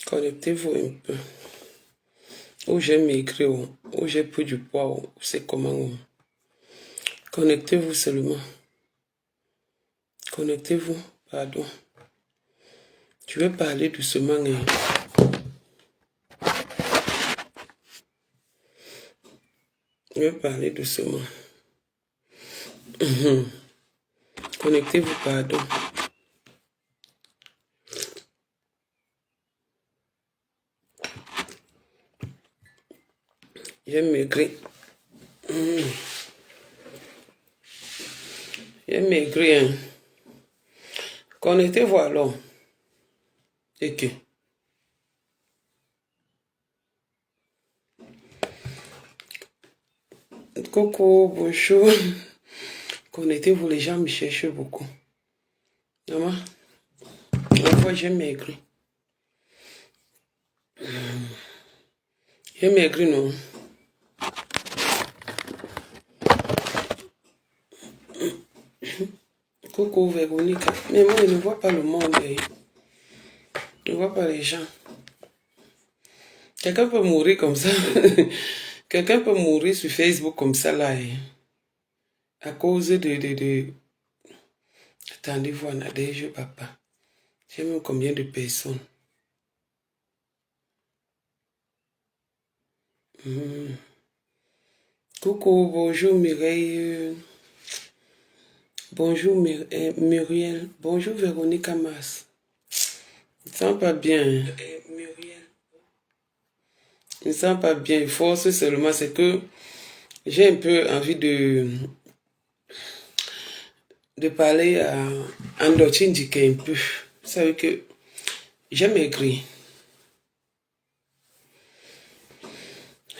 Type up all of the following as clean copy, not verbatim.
Connectez-vous un peu. Où j'ai maigri, où j'ai pris du poids, c'est comment. Connectez-vous seulement. Connectez-vous, pardon. Je vais parler doucement. Je vais parler doucement. Connectez-vous, pardon. J'ai maigri. J'ai maigri, hein. Connectez-vous alors. Et que. Coucou, bonjour. Connectez-vous, les gens me cherchent beaucoup. Maman, la fois j'ai maigri. J'ai maigri, non? Coucou, Véronique. Mais moi, je ne vois pas le monde. Je ne vois pas les gens. Quelqu'un peut mourir comme ça. Quelqu'un peut mourir sur Facebook comme ça, là. À cause de... Attendez, voilà, je papa. J'ai même combien de personnes? Coucou, bonjour Mireille. Bonjour Muriel. Bonjour Véronique Amas. Je ne sens pas bien. Muriel. Je ne sens pas bien. Force seulement, c'est que j'ai un peu envie de parler à Andochin Dike un peu. Vous savez que j'ai maigri.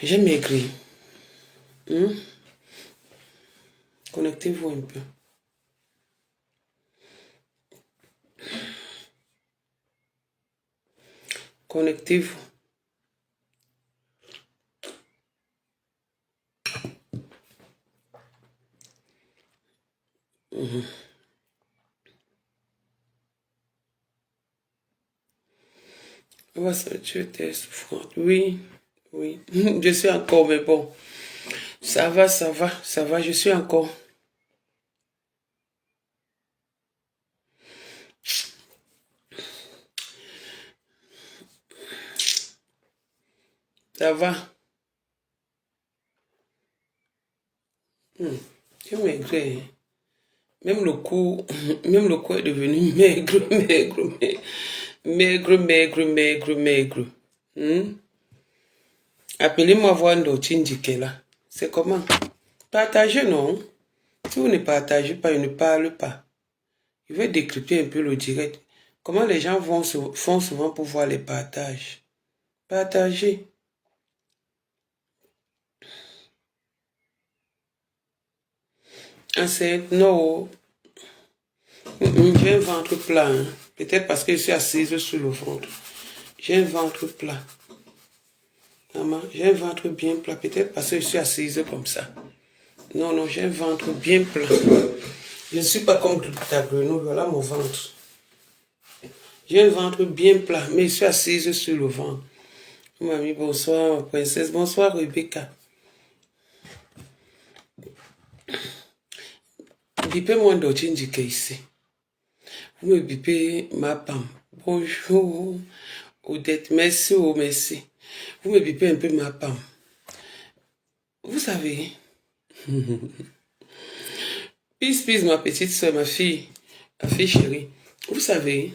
J'ai maigri. Connectez-vous un peu. Connectez-vous. Tu étais souffrante. Oui, oui. Je suis encore, mais bon. Ça va, je suis encore. Ça va. J'ai maigri. Même le cou est devenu maigre. Appelez-moi voir Ndochin là. C'est comment? Partagez, non? Si vous ne partagez pas, je ne parle pas. Je vais décrypter un peu le direct. Comment les gens font souvent pour voir les partages? Partagez. Non. J'ai un ventre plat. Hein. Peut-être parce que je suis assise sur le ventre. J'ai un ventre plat. Maman, j'ai un ventre bien plat. Peut-être parce que je suis assise comme ça. Non, j'ai un ventre bien plat. Je ne suis pas comme ta grenouille. Voilà mon ventre. J'ai un ventre bien plat, mais je suis assise sur le ventre. Mamie, bonsoir, princesse. Bonsoir, Rebecca. Bipez-moi Ndochin Dike ici. Vous me bipez ma pam. Bonjour. Odette, merci, merci. Vous me bipez un peu ma pam. Vous savez, peace, ma petite soeur, ma fille chérie. Vous savez,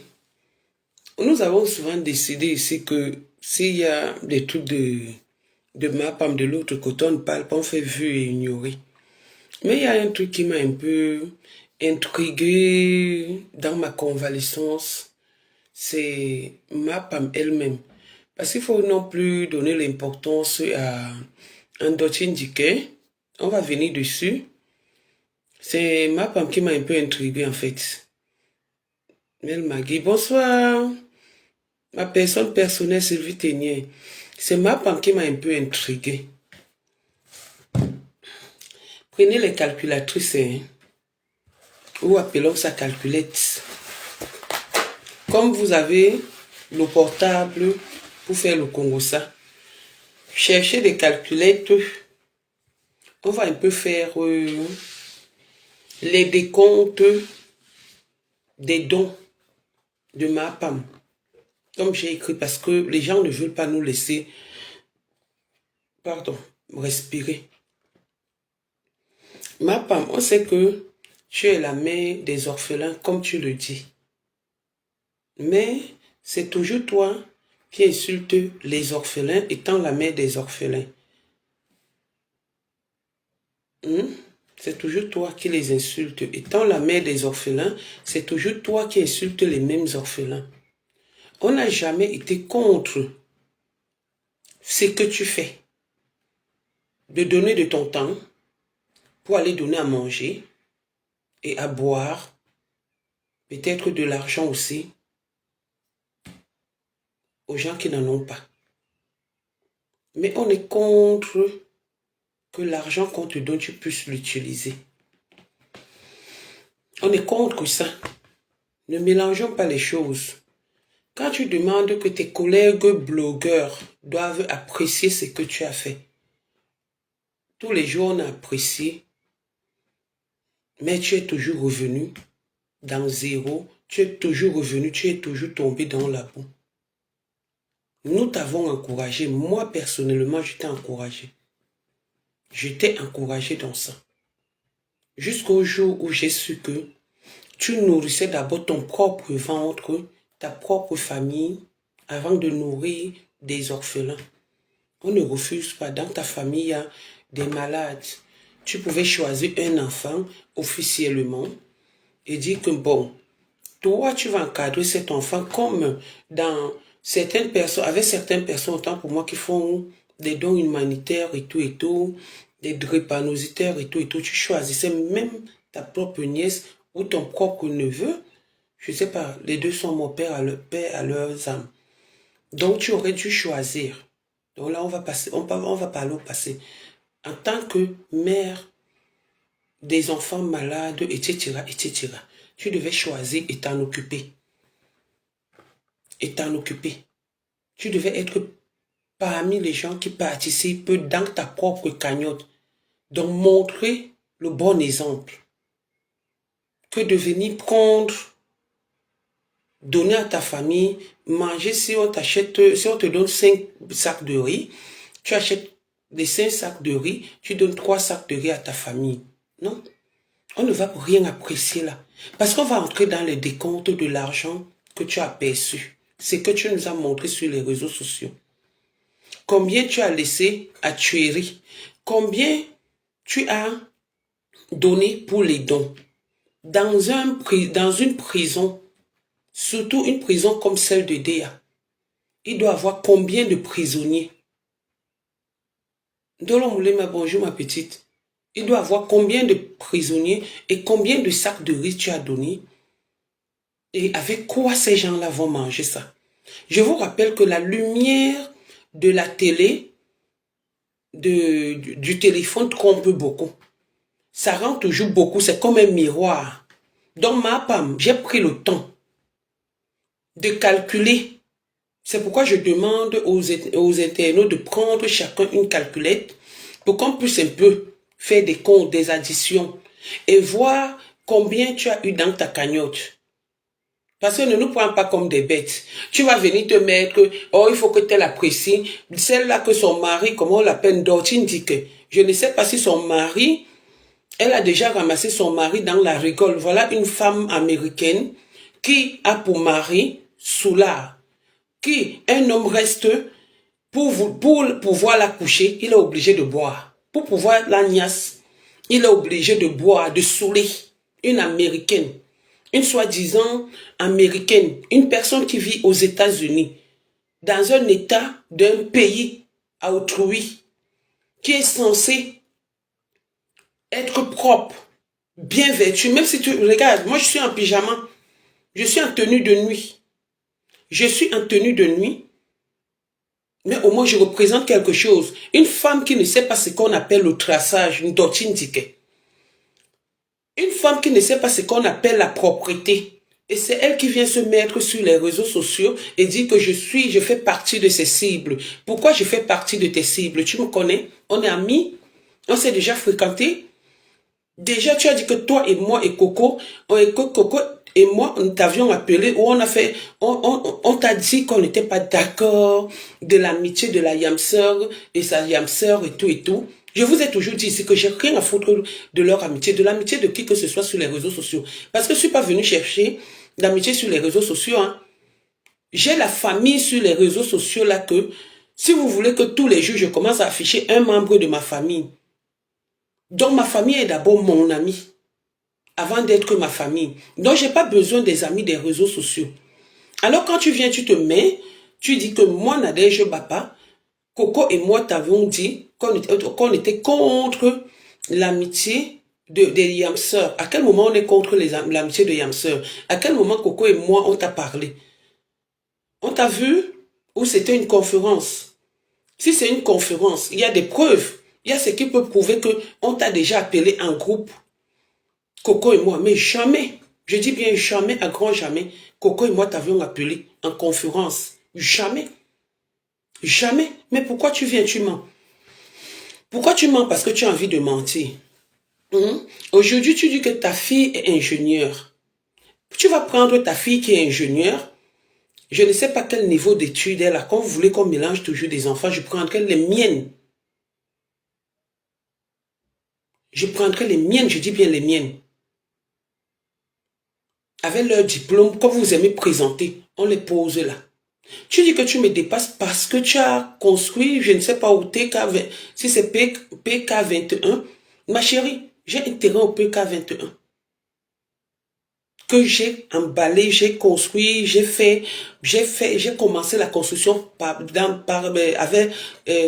nous avons souvent décidé ici que s'il y a des trucs de ma pam de l'autre côté, on ne parle pas, on fait vu et ignorer. Mais il y a un truc qui m'a un peu intrigué dans ma convalescence, c'est ma pam elle-même. Parce qu'il faut non plus donner l'importance à Ndochin Dike. On va venir dessus. C'est ma pam qui m'a un peu intrigué en fait. Elle m'a dit bonsoir. Ma personne personnelle Sylvie Ténier. C'est ma pam qui m'a un peu intrigué. Prenez les calculatrices, hein, ou appelons ça calculette. Comme vous avez le portable pour faire le Congossa, cherchez des calculettes. On va un peu faire les décomptes des dons de Mapam. Comme j'ai écrit, parce que les gens ne veulent pas nous laisser, respirer. Mapam, on sait que tu es la mère des orphelins, comme tu le dis. Mais c'est toujours toi qui insulte les orphelins, étant la mère des orphelins. C'est toujours toi qui les insultes. Étant la mère des orphelins, c'est toujours toi qui insultes les mêmes orphelins. On n'a jamais été contre ce que tu fais. De donner de ton temps pour aller donner à manger et à boire, peut-être de l'argent aussi, aux gens qui n'en ont pas. Mais on est contre que l'argent qu'on te donne, tu puisses l'utiliser. On est contre ça. Ne mélangeons pas les choses. Quand tu demandes que tes collègues blogueurs doivent apprécier ce que tu as fait, tous les jours on a apprécié, mais tu es toujours revenu dans zéro, tu es toujours revenu, tu es toujours tombé dans la boue. Nous t'avons encouragé, moi personnellement je t'ai encouragé. Je t'ai encouragé dans ça. Jusqu'au jour où j'ai su que tu nourrissais d'abord ton propre ventre, ta propre famille, avant de nourrir des orphelins. On ne refuse pas. Dans ta famille, il y a des malades. Tu pouvais choisir un enfant officiellement et dire que bon, toi tu vas encadrer cet enfant comme dans certaines personnes, avec certaines personnes, autant pour moi qui font des dons humanitaires et tout, des drépanocytaires et tout, tu choisissais même ta propre nièce ou ton propre neveu, je ne sais pas, les deux sont mon père à leurs âmes. Donc tu aurais dû choisir. Donc là on va parler au passé. En tant que mère des enfants malades, etc., tu devais choisir et t'en occuper. Tu devais être parmi les gens qui participent dans ta propre cagnotte. Donc montrer le bon exemple. Que de venir prendre, donner à ta famille, manger si on te donne 5 sacs de riz, tu achètes les 5 sacs de riz, tu donnes 3 sacs de riz à ta famille. Non, on ne va rien apprécier là. Parce qu'on va entrer dans les décomptes de l'argent que tu as perçu. C'est que tu nous as montré sur les réseaux sociaux. Combien tu as laissé à tuerie. Combien tu as donné pour les dons. Dans une prison, surtout une prison comme celle de Déa, il doit y avoir combien de prisonniers? Bonjour ma petite. Il doit y avoir combien de prisonniers et combien de sacs de riz tu as donné? Et avec quoi ces gens-là vont manger ça? Je vous rappelle que la lumière de la télé, du téléphone trompe beaucoup. Ça rend toujours beaucoup, c'est comme un miroir. Donc Mapam, j'ai pris le temps de calculer. C'est pourquoi je demande aux internautes de prendre chacun une calculette pour qu'on puisse un peu faire des comptes, des additions et voir combien tu as eu dans ta cagnotte. Parce que ne nous prends pas comme des bêtes. Tu vas venir te mettre, oh, il faut que tu l'apprécies. Celle-là que son mari, comment on l'appelle, Dortine dit que, je ne sais pas si son mari, elle a déjà ramassé son mari dans la rigole. Voilà une femme américaine qui a pour mari Soulard. Qui, un homme reste, pour pouvoir la coucher, il est obligé de boire. Pour pouvoir la niasse, il est obligé de boire, de saouler. Une américaine. Une soi-disant américaine. Une personne qui vit aux États-Unis. Dans un état d'un pays à autrui. Qui est censé être propre, bien vêtu. Même si tu regardes, moi je suis en pyjama. Je suis en tenue de nuit. Je suis en tenue de nuit. Mais au moins je représente quelque chose. Une femme qui ne sait pas ce qu'on appelle le traçage, une Dortine Dickey. Une femme qui ne sait pas ce qu'on appelle la propreté. Et c'est elle qui vient se mettre sur les réseaux sociaux et dit que je fais partie de ses cibles. Pourquoi je fais partie de tes cibles? Tu me connais? On est amis? On s'est déjà fréquentés? Déjà, tu as dit que toi et moi et Coco et moi, nous t'avions appelé, ou on t'a dit qu'on n'était pas d'accord de l'amitié de la yamseur et sa yamseur et tout et tout. Je vous ai toujours dit ici que j'ai rien à foutre de leur amitié, de l'amitié de qui que ce soit sur les réseaux sociaux. Parce que je suis pas venu chercher l'amitié sur les réseaux sociaux, hein. J'ai la famille sur les réseaux sociaux là que, si vous voulez que tous les jours je commence à afficher un membre de ma famille. Donc ma famille est d'abord mon ami, avant d'être ma famille. Donc j'ai pas besoin des amis des réseaux sociaux. Alors quand tu viens, tu te mets, tu dis que moi, Nadège Bapa, Coco et moi t'avions dit qu'on était contre l'amitié des yamseurs. À quel moment on est contre l'amitié de yamseurs? À quel moment Coco et moi on t'a parlé? On t'a vu? Ou c'était une conférence? Si c'est une conférence, il y a des preuves. Il y a ce qui peut prouver que on t'a déjà appelé en groupe. Coco et moi, mais jamais, je dis bien jamais, à grand jamais, Coco et moi t'avions appelé en conférence. Jamais. Jamais. Mais pourquoi tu viens, tu mens? Pourquoi tu mens? Parce que tu as envie de mentir. Aujourd'hui, tu dis que ta fille est ingénieure. Tu vas prendre ta fille qui est ingénieure. Je ne sais pas quel niveau d'études elle a. Quand vous voulez qu'on mélange toujours des enfants, je prendrai les miennes. Je prendrai les miennes, je dis bien les miennes. Avec leur diplôme, comme vous aimez présenter, on les pose là. Tu dis que tu me dépasses parce que tu as construit, je ne sais pas où, TK20, si c'est PK21. Ma chérie, j'ai un terrain au PK21. Que j'ai emballé, j'ai construit, j'ai commencé la construction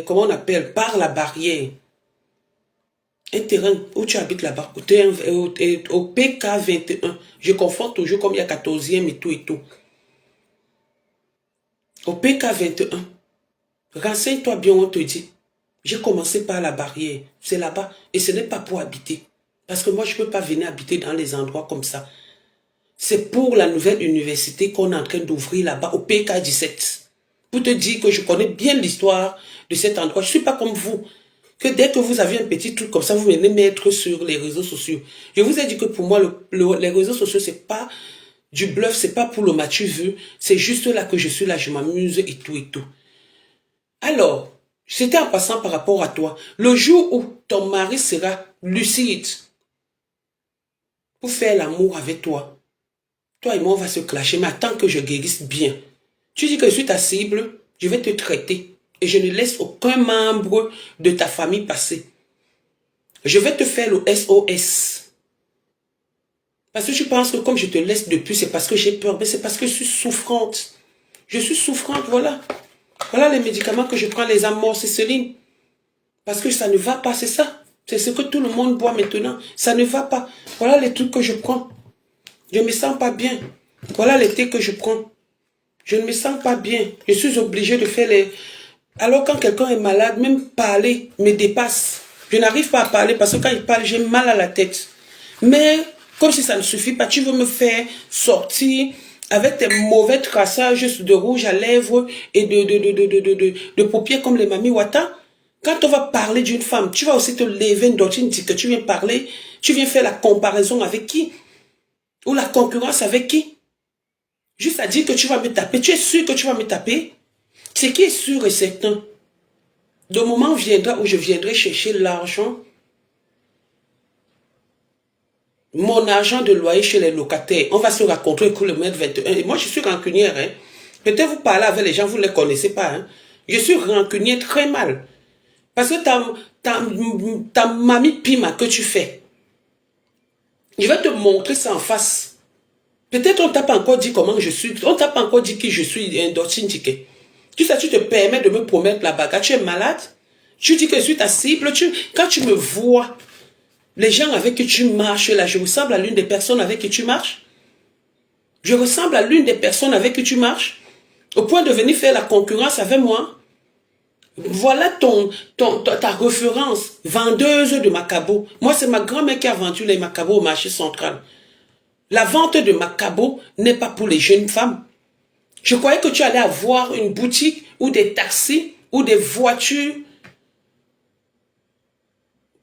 comment on appelle, par la barrière. Un terrain où tu habites là-bas, au PK21. Je confonds toujours comme il y a 14e et tout et tout. Au PK21. Renseigne-toi bien, on te dit. J'ai commencé par la barrière. C'est là-bas. Et ce n'est pas pour habiter. Parce que moi, je ne peux pas venir habiter dans les endroits comme ça. C'est pour la nouvelle université qu'on est en train d'ouvrir là-bas, au PK17. Pour te dire que je connais bien l'histoire de cet endroit. Je ne suis pas comme vous. Que dès que vous avez un petit truc comme ça, vous venez mettre sur les réseaux sociaux. Je vous ai dit que pour moi, les réseaux sociaux, c'est pas du bluff, c'est pas pour le matu vu. C'est juste là que je suis là, je m'amuse et tout et tout. Alors, c'était en passant par rapport à toi. Le jour où ton mari sera lucide pour faire l'amour avec toi, toi et moi, on va se clasher, mais attends que je guérisse bien. Tu dis que je suis ta cible, je vais te traiter. Et je ne laisse aucun membre de ta famille passer. Je vais te faire le SOS. Parce que tu penses que comme je te laisse depuis, c'est parce que j'ai peur. Mais c'est parce que je suis souffrante. Je suis souffrante, voilà. Voilà les médicaments que je prends, les amoxicilline. Parce que ça ne va pas, c'est ça. C'est ce que tout le monde boit maintenant. Ça ne va pas. Voilà les trucs que je prends. Je ne me sens pas bien. Voilà les thés que je prends. Je ne me sens pas bien. Je suis obligée de faire les... Alors quand quelqu'un est malade, même parler me dépasse. Je n'arrive pas à parler parce que quand il parle, j'ai mal à la tête. Mais comme si ça ne suffit pas, tu veux me faire sortir avec tes mauvais traçages de rouge à lèvres et de paupières comme les mamies Wata. Quand on va parler d'une femme, tu vas aussi te lever une doctrine, que tu viens parler, tu viens faire la comparaison avec qui? Ou la concurrence avec qui? Juste à dire que tu vas me taper. Tu es sûr que tu vas me taper? Ce qui est sûr et certain, le moment viendra où je viendrai chercher l'argent, mon argent de loyer chez les locataires. On va se rencontrer pour le mètre 21. Et moi, je suis rancunière. Hein. Peut-être vous parlez avec les gens, vous ne les connaissez pas. Hein. Je suis rancunière très mal. Parce que ta mamie pima que tu fais, je vais te montrer ça en face. Peut-être on t'a pas encore dit comment je suis. On t'a pas encore dit qui je suis, un doctrine ticket. Tu sais, tu te permets de me promettre la bagarre. Tu es malade. Tu dis que je suis ta cible. Quand tu me vois, les gens avec qui tu marches là, je ressemble à l'une des personnes avec qui tu marches. Je ressemble à l'une des personnes avec qui tu marches. Au point de venir faire la concurrence avec moi. Voilà ta référence, vendeuse de macabo. Moi, c'est ma grand-mère qui a vendu les macabos au marché central. La vente de Macabo n'est pas pour les jeunes femmes. Je croyais que tu allais avoir une boutique ou des taxis ou des voitures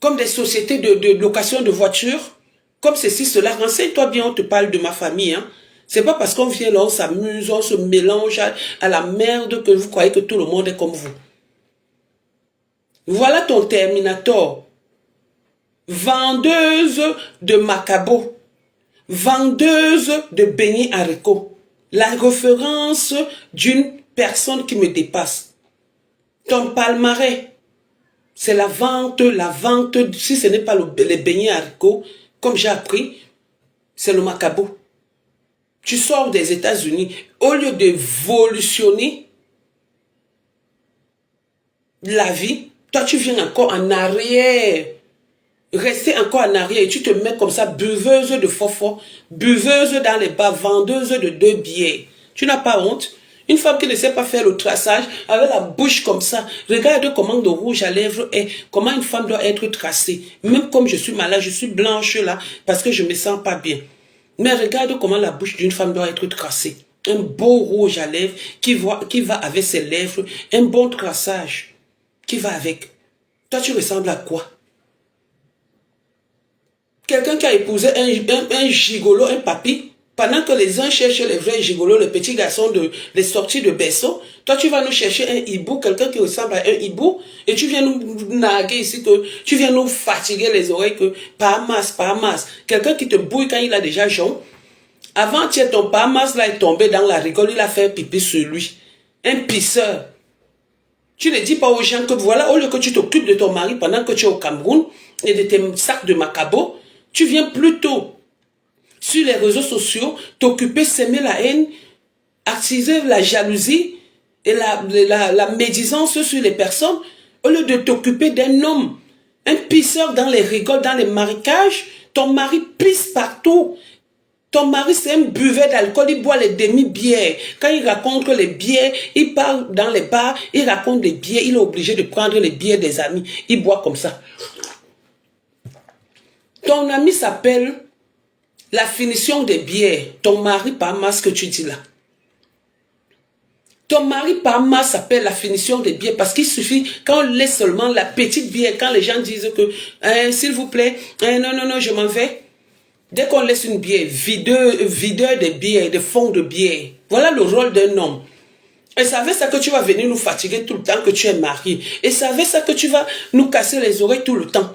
comme des sociétés de location de voitures, comme ceci, cela. Renseigne-toi bien, on te parle de ma famille. Hein. C'est pas parce qu'on vient là, on s'amuse, on se mélange à la merde que vous croyez que tout le monde est comme vous. Voilà ton Terminator. Vendeuse de Macabo. Vendeuse de beignets haricots. La référence d'une personne qui me dépasse. Ton palmarès. C'est la vente, si ce n'est pas les beignets haricots, comme j'ai appris, c'est le Macabo. Tu sors des États-Unis, au lieu d'évolutionner la vie, toi tu viens encore en arrière, rester encore en arrière et tu te mets comme ça, buveuse de fofo, buveuse dans les bars, vendeuse de 2 billets. Tu n'as pas honte? Une femme qui ne sait pas faire le traçage, avec la bouche comme ça, regarde comment le rouge à lèvres est, comment une femme doit être tracée. Même comme je suis malade, je suis blanche là, parce que je me sens pas bien. Mais regarde comment la bouche d'une femme doit être tracée. Un beau rouge à lèvres qui va avec ses lèvres, un bon traçage qui va avec. Toi, tu ressembles à quoi? Quelqu'un qui a épousé un gigolo, un papy, pendant que les uns cherchent les vrais gigolos, les petits garçons les sorties de berceau, toi tu vas nous chercher un hibou, quelqu'un qui ressemble à un hibou, et tu viens nous narguer ici, tu viens nous fatiguer les oreilles que pas masse. Quelqu'un qui te bouille quand il a déjà jaune. Avant, ton Bahamas là est tombé dans la rigole, il a fait pipi sur lui. Un pisseur. Tu ne dis pas aux gens que voilà, au lieu que tu t'occupes de ton mari pendant que tu es au Cameroun et de tes sacs de Macabo, tu viens plutôt sur les réseaux sociaux t'occuper, s'aimer la haine, attiser la jalousie et la médisance sur les personnes, au lieu de t'occuper d'un homme, un pisseur dans les rigoles, dans les marécages. Ton mari pisse partout. Ton mari, c'est un buvet d'alcool, il boit les demi-bières. Quand il raconte les bières, il parle dans les bars, il raconte les bières, il est obligé de prendre les bières des amis. Il boit comme ça. Ton ami s'appelle la finition des bières. Ton mari, par masse que tu dis là. Ton mari, par masse, s'appelle la finition des bières parce qu'il suffit, quand on laisse seulement la petite bière, quand les gens disent que, s'il vous plaît, non, je m'en vais. Dès qu'on laisse une bière, videur de bière, de fond de bière, voilà le rôle d'un homme. Et savez ça que tu vas venir nous fatiguer tout le temps que tu es marié. Et savez ça que tu vas nous casser les oreilles tout le temps.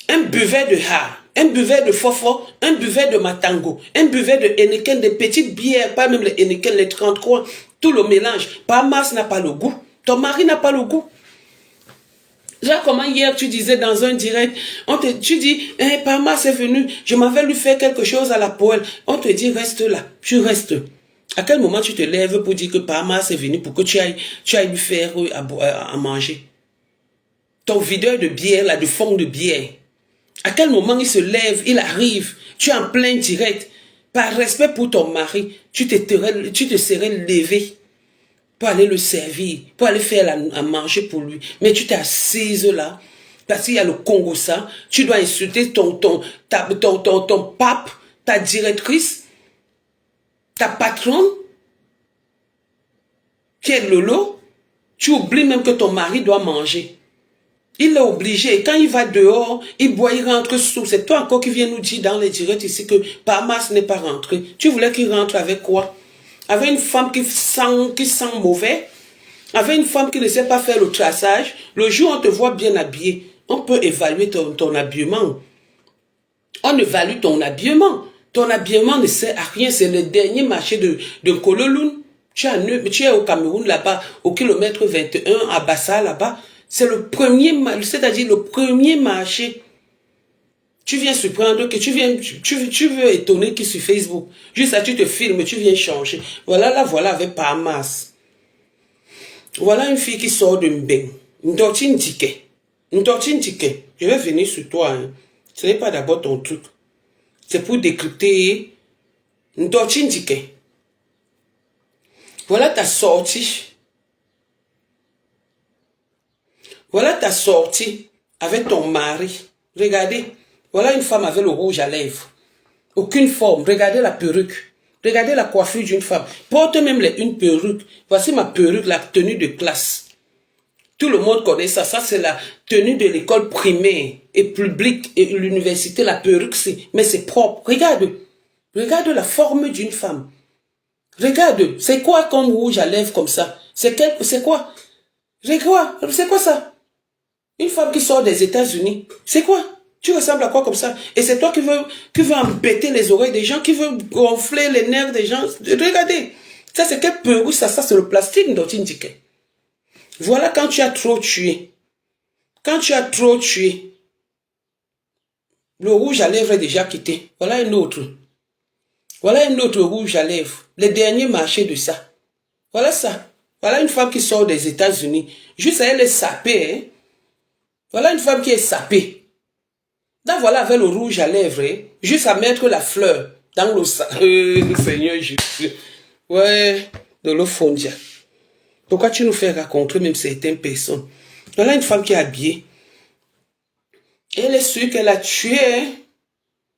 Un buvet de ha, un buvet de fofo, un buvet de matango, un buvet de Heineken, des petites bières, pas même les Heineken, les 33, tout le mélange. Bahamas n'a pas le goût. Ton mari n'a pas le goût. Genre comment hier tu disais dans un direct, tu dis, Bahamas est venu, je m'en vais lui faire quelque chose à la poêle. On te dit, reste là, tu restes. À quel moment tu te lèves pour dire que Bahamas est venu pour que tu ailles lui faire à manger? Ton videur de bière, là, de fond de bière. À quel moment il se lève, il arrive, tu es en plein direct. Par respect pour ton mari, tu te serais levé pour aller le servir, pour aller faire à manger pour lui. Mais tu t'es assise là, parce qu'il y a le Congo ça, tu dois insulter ton pape, ta directrice, ta patronne, qui est Lolo. Tu oublies même que ton mari doit manger. Il est obligé. Et quand il va dehors, il boit, il rentre sous. C'est toi encore qui viens nous dire dans les directs ici que Bahamas n'est pas rentré. Tu voulais qu'il rentre avec quoi? Avec une femme qui sent mauvais? Avec une femme qui ne sait pas faire le traçage? Le jour où on te voit bien habillé, on peut évaluer ton habillement. On évalue ton habillement. Ton habillement ne sert à rien. C'est le dernier marché de Kololoun. Tu es au Cameroun là-bas, au kilomètre 21, à Bassa là-bas. C'est le premier, c'est-à-dire le premier marché. Tu viens surprendre que tu veux étonner qui sur Facebook. Juste ça, tu te filmes, tu viens changer. Voilà, avec Bahamas. Voilà une fille qui sort de Mbeng. Une tortine ticket. Je vais venir sur toi. Hein. Ce n'est pas d'abord ton truc. C'est pour décrypter une tortine ticket. Voilà ta sortie. Voilà ta sortie avec ton mari. Regardez. Voilà une femme avec le rouge à lèvres. Aucune forme. Regardez la perruque. Regardez la coiffure d'une femme. Porte même une perruque. Voici ma perruque, la tenue de classe. Tout le monde connaît ça. Ça, c'est la tenue de l'école primaire et publique et l'université. La perruque, mais c'est propre. Regarde. Regarde la forme d'une femme. Regarde. C'est quoi comme rouge à lèvres comme ça? C'est quoi? Regarde. C'est quoi ça? Une femme qui sort des États-Unis. C'est quoi? Tu ressembles à quoi comme ça? Et c'est toi qui veux embêter les oreilles des gens, qui veut gonfler les nerfs des gens. Regardez. Ça, c'est quel perruque, ça c'est le plastique dont il indiquait. Voilà quand tu as trop tué. Quand tu as trop tué, le rouge à lèvres est déjà quitté. Voilà un autre. Voilà un autre rouge à lèvres. Les derniers marchés de ça. Voilà ça. Voilà une femme qui sort des États-Unis. Juste elle est sapée. Hein? Voilà une femme qui est sapée. Là, voilà avec le rouge à lèvres. Hein? Juste à mettre la fleur dans le Seigneur Jésus. Ouais, de l'eau fondia. Pourquoi tu nous fais rencontrer même certaines personnes? Voilà une femme qui est habillée. Elle est sûre qu'elle a tué. Hein?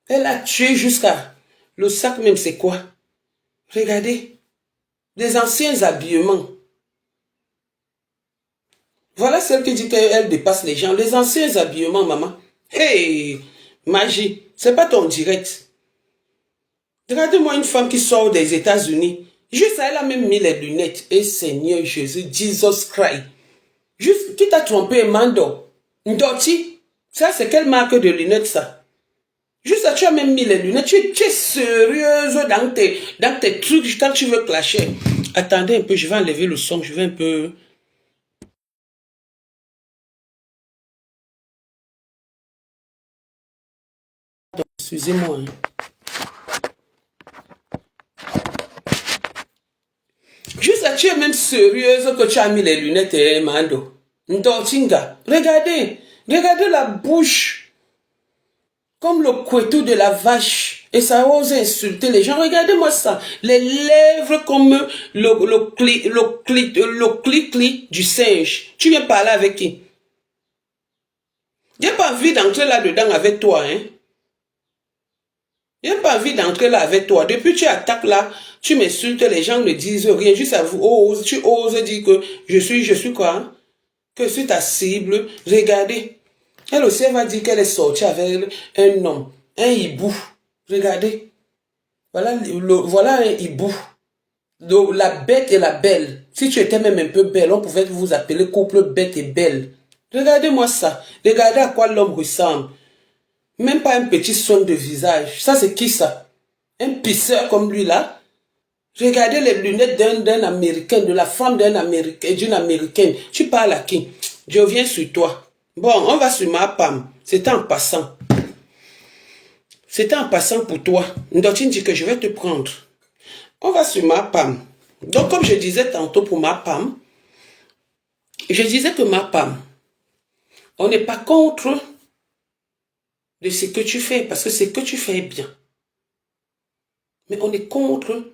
Elle a tué jusqu'à... Le sac même, c'est quoi? Regardez. Des anciens habillements. Voilà celle qui dit qu'elle dépasse les gens. Les anciens habillements, maman. Hey, magie. C'est pas ton direct. Regardez-moi une femme qui sort des États-Unis. Juste, elle a même mis les lunettes. Et Seigneur Jésus, Jesus Christ. Juste, qui t'a trompé, Mando? Ndoti. Ça, c'est quelle marque de lunettes, ça? Juste, tu as même mis les lunettes. Tu es sérieuse dans tes trucs quand tu veux clasher. Attendez un peu, je vais enlever le son. Je vais un peu... Excusez-moi. Juste, tu es même sérieuse que tu as mis les lunettes, Mando. Ndotinga. Regardez. Regardez la bouche. Comme le couetou de la vache. Et ça ose insulter les gens. Regardez-moi ça. Les lèvres comme le clic du singe. Tu viens parler avec qui? J'ai pas envie d'entrer là-dedans avec toi, hein. J'ai pas envie d'entrer là avec toi. Depuis que tu attaques là, tu m'insultes, les gens ne disent rien. Juste à vous, tu oses dire que je suis quoi? Hein? Que je suis ta cible. Regardez. Elle aussi, elle va dire qu'elle est sortie avec un homme, un hibou. Regardez. Voilà un hibou. La bête et la belle. Si tu étais même un peu belle, on pouvait vous appeler couple bête et belle. Regardez-moi ça. Regardez à quoi l'homme ressemble. Même pas un petit son de visage. Ça, c'est qui ça? Un pisseur comme lui là. Regardez les lunettes d'un Américain, de la femme d'une Américaine. Tu parles à qui? Je viens sur toi. Bon, on va sur ma pomme. C'était en passant. C'était en passant pour toi. Ndotine dit que je vais te prendre. On va sur ma pomme. Donc, comme je disais tantôt pour ma pomme, je disais que ma pomme, on n'est pas contre de ce que tu fais, parce que ce que tu fais est bien. Mais on est contre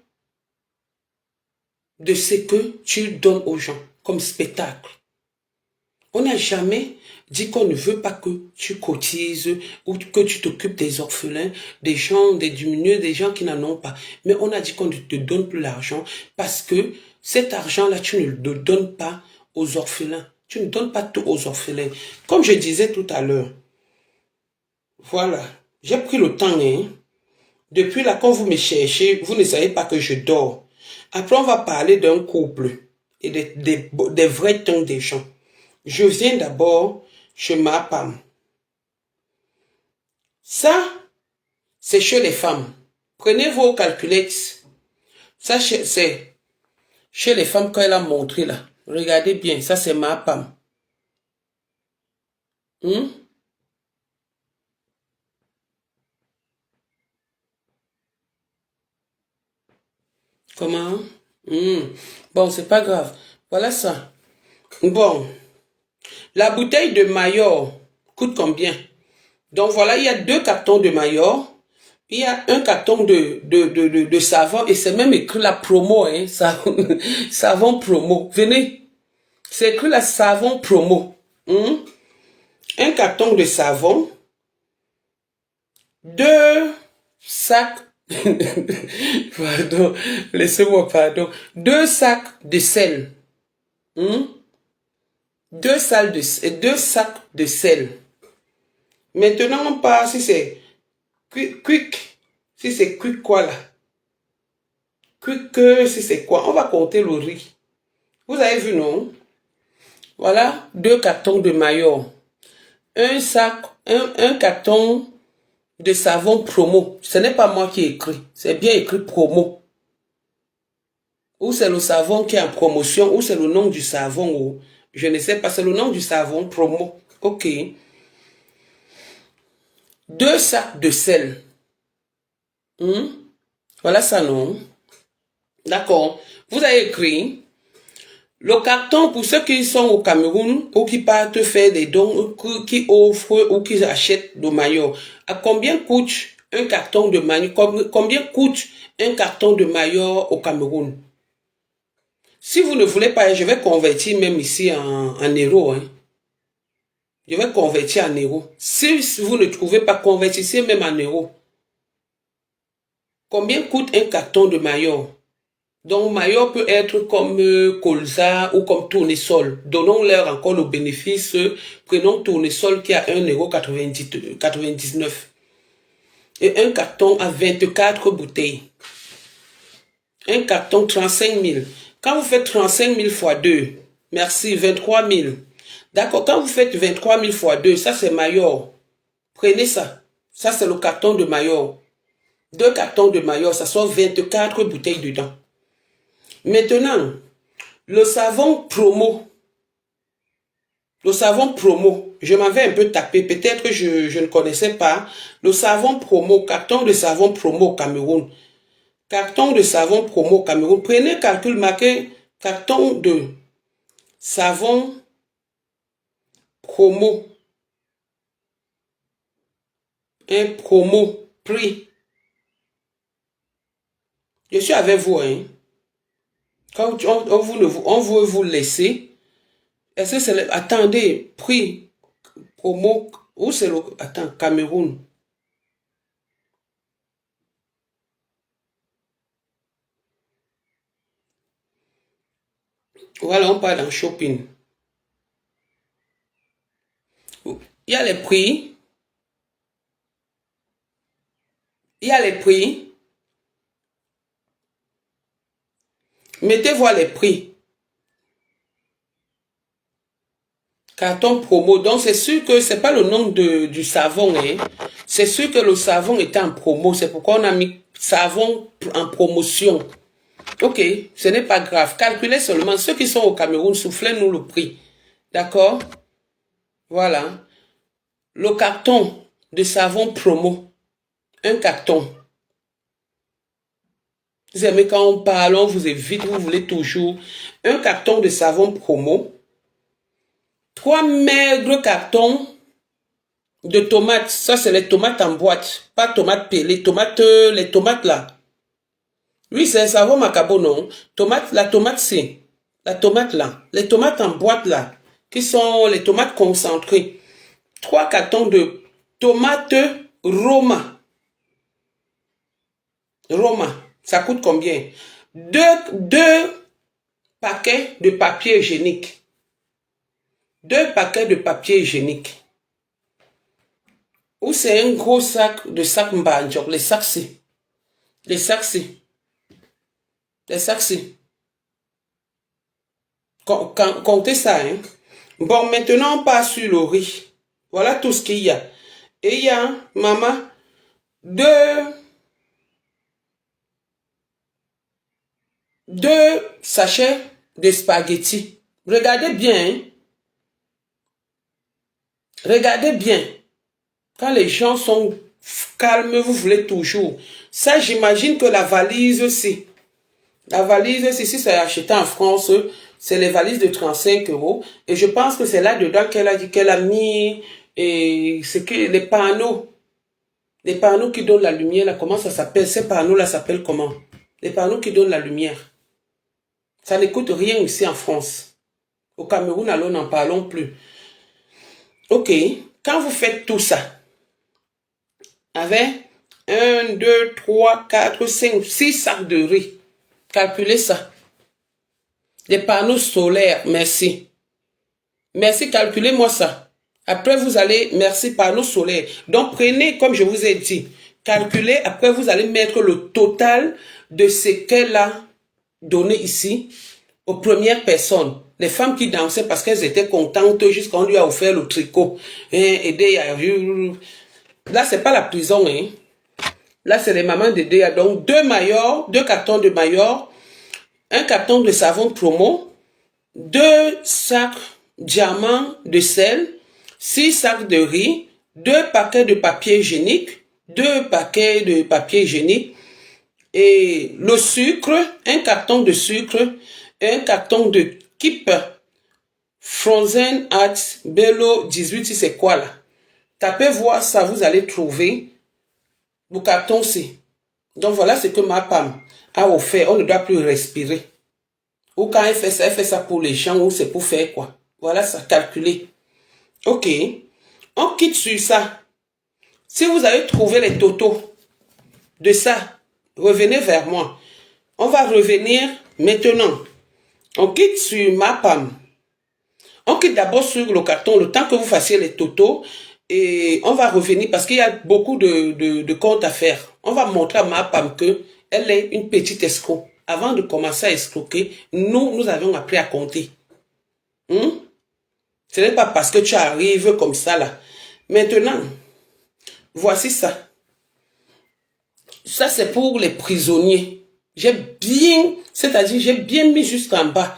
de ce que tu donnes aux gens comme spectacle. On n'a jamais dit qu'on ne veut pas que tu cotises ou que tu t'occupes des orphelins, des gens, des diminués, des gens qui n'en ont pas. Mais on a dit qu'on ne te donne plus l'argent parce que cet argent-là, tu ne le donnes pas aux orphelins. Tu ne donnes pas tout aux orphelins. Comme je disais tout à l'heure, voilà, j'ai pris le temps. Hein. Depuis là, quand vous me cherchez, vous ne savez pas que je dors. Après, on va parler d'un couple et des vrais temps des gens. Je viens d'abord chez ma femme. Ça, c'est chez les femmes. Prenez vos calculettes. Ça, c'est chez les femmes quand elle a montré là. Regardez bien, ça c'est ma femme. Comment? Bon, c'est pas grave. Voilà ça. Bon. La bouteille de Mayor coûte combien? Donc voilà, il y a 2 cartons de Mayor. Il y a un carton de savon et c'est même écrit la promo, hein, savon promo. Venez, c'est écrit la savon promo. Un carton de savon 2 sacs, pardon, laissez-moi pardon, 2 sacs de sel. 2 sacs de sel. Maintenant, on part si c'est quick. Si c'est quick quoi là? Quick, si c'est quoi? On va compter le riz. Vous avez vu, non? Voilà, 2 cartons de maillot. Un carton de savon promo. Ce n'est pas moi qui ai écrit. C'est bien écrit promo. Ou c'est le savon qui est en promotion, ou c'est le nom du savon. Ou je ne sais pas, c'est le nom du savon promo. Ok. 2 sacs de sel. Voilà ça, non? D'accord. Vous avez écrit le carton pour ceux qui sont au Cameroun ou qui partent faire des dons, qui offrent ou qui achètent de maillot. À combien coûte un carton de maillot? Combien coûte un carton de maillot au Cameroun? Si vous ne voulez pas, je vais convertir même ici en euros. Hein. Je vais convertir en euros. Si vous ne trouvez pas, convertissez même en euros. Combien coûte un carton de maillot? Donc, maillot peut être comme colza ou comme tournesol. Donnons-leur encore le bénéfice. Prenons tournesol qui a 1,99 €. Et un carton à 24 bouteilles. Un carton 35 000. Quand vous faites 35 000 fois 2, merci, 23 000. D'accord, quand vous faites 23 000 fois 2, ça c'est maillot. Prenez ça. Ça c'est le carton de maillot. 2 cartons de maillot, ça sont 24 bouteilles dedans. Maintenant, le savon promo. Le savon promo, je m'avais un peu tapé, peut-être je ne connaissais pas. Le savon promo, carton de savon promo au Cameroun. Carton de savon promo au Cameroun. Prenez calcul marqué carton de savon promo. Un promo prix. Je suis avec vous, hein. Quand on veut vous laisser, est-ce que c'est le, attendez, prix, promo, où c'est le, attends, Cameroun. Voilà, on part dans shopping. Il y a les prix. Il y a les prix. Mettez voir les prix. Carton promo. Donc, c'est sûr que c'est pas le nom du savon. Hein. C'est sûr que le savon était en promo. C'est pourquoi on a mis savon en promotion. Ok, ce n'est pas grave. Calculez seulement. Ceux qui sont au Cameroun, soufflez-nous le prix. D'accord? Voilà. Le carton de savon promo. Un carton. Vous aimez quand on parle, on vous évite, vous voulez toujours. Un carton de savon promo. 3 maigres cartons de tomates. Ça, c'est les tomates en boîte. Pas tomates pelées. Les tomates là. Oui, c'est un savon macabo, non? La tomate, c'est. La tomate là. Les tomates en boîte là. Qui sont les tomates concentrées. 3 cartons de tomates Roma. Roma. Ça coûte combien? 2 paquets de papier hygiénique. 2 paquets de papier hygiénique. Ou c'est un gros sac de sac mbanjok. Les sacs-ci. Les sacs-ci. Les sacs-ci. Comptez ça, hein. Bon, maintenant, on passe sur le riz. Voilà tout ce qu'il y a. Et il y a, maman, 2 sachets de spaghettis. Regardez bien, hein. Regardez bien. Quand les gens sont calmes, vous voulez toujours. Ça, j'imagine que la valise aussi. La valise, si c'est acheté en France, c'est les valises de 35 €. Et je pense que c'est là-dedans qu'elle a dit qu'elle a mis les panneaux. Les panneaux qui donnent la lumière, là, comment ça s'appelle? Ces panneaux-là s'appellent comment? Les panneaux qui donnent la lumière. Ça ne coûte rien ici en France. Au Cameroun, alors, n'en parlons plus. Ok, quand vous faites tout ça, avec 1, 2, 3, 4, 5, 6 sacs de riz. Calculez ça. Des panneaux solaires, merci. Merci, calculez-moi ça. Après, vous allez, merci, panneaux solaires. Donc, prenez, comme je vous ai dit, calculez, après, vous allez mettre le total de ce qu'elle a donné ici aux premières personnes. Les femmes qui dansaient parce qu'elles étaient contentes jusqu'à on lui a offert le tricot. Là, c'est pas la prison, hein. Là, c'est les mamans de Déa. Donc, 2 maillots, 2 cartons de maillots, un carton de savon promo, 2 sacs diamants de sel, 6 sacs de riz, 2 paquets de papier hygiénique, 2 paquets de papier hygiénique, et le sucre, un carton de sucre, un carton de Keep Frozen at Bello 18, c'est quoi là? Tapez voir ça, vous allez trouver le carton-ci. Donc voilà ce que ma femme a offert. On ne doit plus respirer. Ou quand elle fait ça pour les gens ou c'est pour faire quoi. Voilà ça, calculé. Ok. On quitte sur ça. Si vous avez trouvé les totaux de ça, revenez vers moi. On va revenir maintenant. On quitte sur ma femme. On quitte d'abord sur le carton, le temps que vous fassiez les totaux. Et on va revenir parce qu'il y a beaucoup de comptes à faire. On va montrer à ma femme qu'elle est une petite escroc. Avant de commencer à escroquer, nous avions appris à compter. Ce n'est pas parce que tu arrives comme ça là. Maintenant, voici ça. Ça c'est pour les prisonniers. J'ai bien mis jusqu'en bas.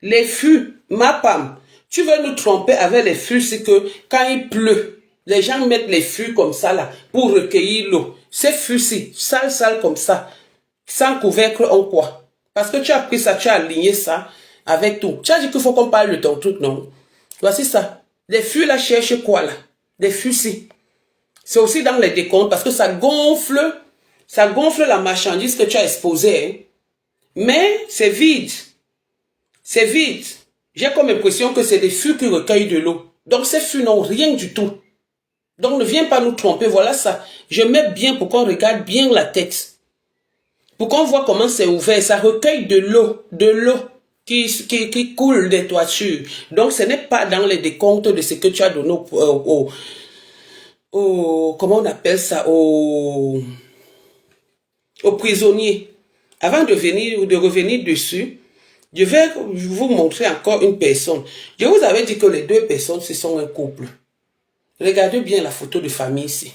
Les fûts, ma femme, tu veux nous tromper avec les fûts, c'est que quand il pleut, les gens mettent les fûts comme ça là pour recueillir l'eau. Ces fûts-ci, sale comme ça, sans couvercle en quoi? Parce que tu as pris ça, tu as aligné ça avec tout. Tu as dit qu'il faut qu'on parle de ton truc, non? Voici ça. Les fûts là cherchent quoi là? Les fûts-ci. C'est aussi dans les décomptes parce que ça gonfle la marchandise que tu as exposée. Hein? Mais c'est vide. C'est vide. J'ai comme impression que c'est des fûts qui recueillent de l'eau. Donc ces fûts n'ont rien du tout. Donc ne viens pas nous tromper. Voilà ça. Je mets bien pour qu'on regarde bien la tête. Pour qu'on voit comment c'est ouvert. Ça recueille de l'eau. De l'eau qui coule des toitures. Donc ce n'est pas dans les décomptes de ce que tu as donné comment on appelle ça, aux prisonniers. Avant de revenir dessus, je vais vous montrer encore une personne. Je vous avais dit que les 2 personnes, ce sont un couple. Regardez bien la photo de famille ici.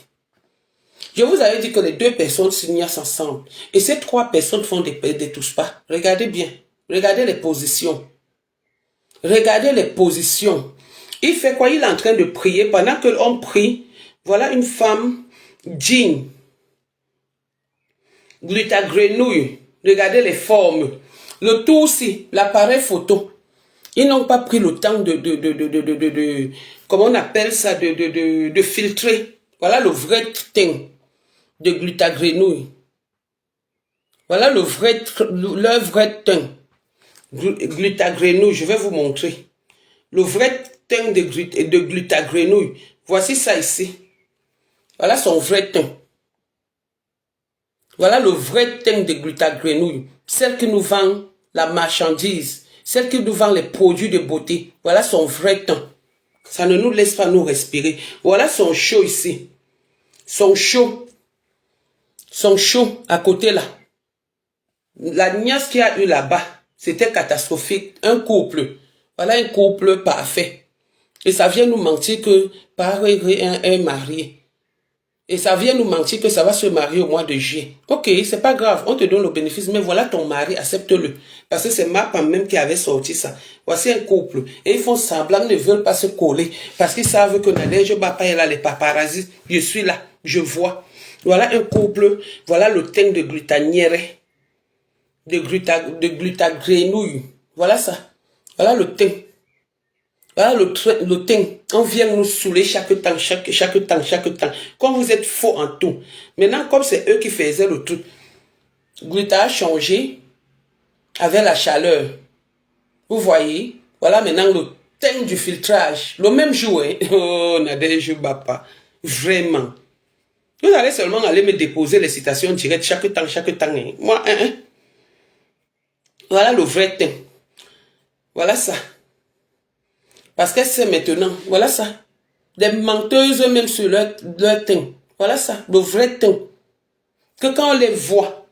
Je vous avais dit que les 2 personnes signent ensemble. Et ces 3 personnes font des touche-pas. Regardez bien. Regardez les positions. Regardez les positions. Il fait quoi? Il est en train de prier. Pendant que l'on prie, voilà une femme jean. Glutagrenouille. Regardez les formes. Le tout aussi, l'appareil photo. Ils n'ont pas pris le temps comment on appelle ça, de filtrer. Voilà le vrai teint de glutagrenouille. Voilà leur vrai teint. Glutagrenouille, je vais vous montrer. Le vrai teint de glutagrenouille. Voici ça ici. Voilà son vrai teint. Voilà le vrai teint de glutagrenouille. Celle qui nous vend la marchandise. Celle qui nous vend les produits de beauté. Voilà son vrai teint. Ça ne nous laisse pas nous respirer. Voilà son show ici. Son show. Son show à côté là. La niasse qu'il y a eu là-bas, c'était catastrophique. Un couple. Voilà un couple parfait. Et ça vient nous mentir que par un marié. Et ça vient nous mentir que ça va se marier au mois de juillet. Ok, c'est pas grave, on te donne le bénéfice, mais voilà ton mari, accepte-le. Parce que c'est ma femme même qui avait sorti ça. Voici un couple. Et ils font semblant, ne veulent pas se coller. Parce qu'ils savent que Nadège Bapa est là, les paparazzis. Je suis là, je vois. Voilà un couple, voilà le teint de glutanière. De glutagrenouille. Voilà ça. Voilà le teint. Voilà le teint. On vient nous saouler chaque temps. Comme vous êtes faux en tout. Maintenant, comme c'est eux qui faisaient le truc, Gluta a changé avec la chaleur. Vous voyez? Voilà maintenant le teint du filtrage. Le même jour, hein? Oh, Nadège Bapa. Vraiment. Vous allez seulement aller me déposer les citations directes chaque temps. Moi, voilà le vrai teint. Voilà ça. Parce que c'est maintenant. Voilà ça. Des menteuses même sur leur teint. Voilà ça. Le vrai teint. Que quand on les voit,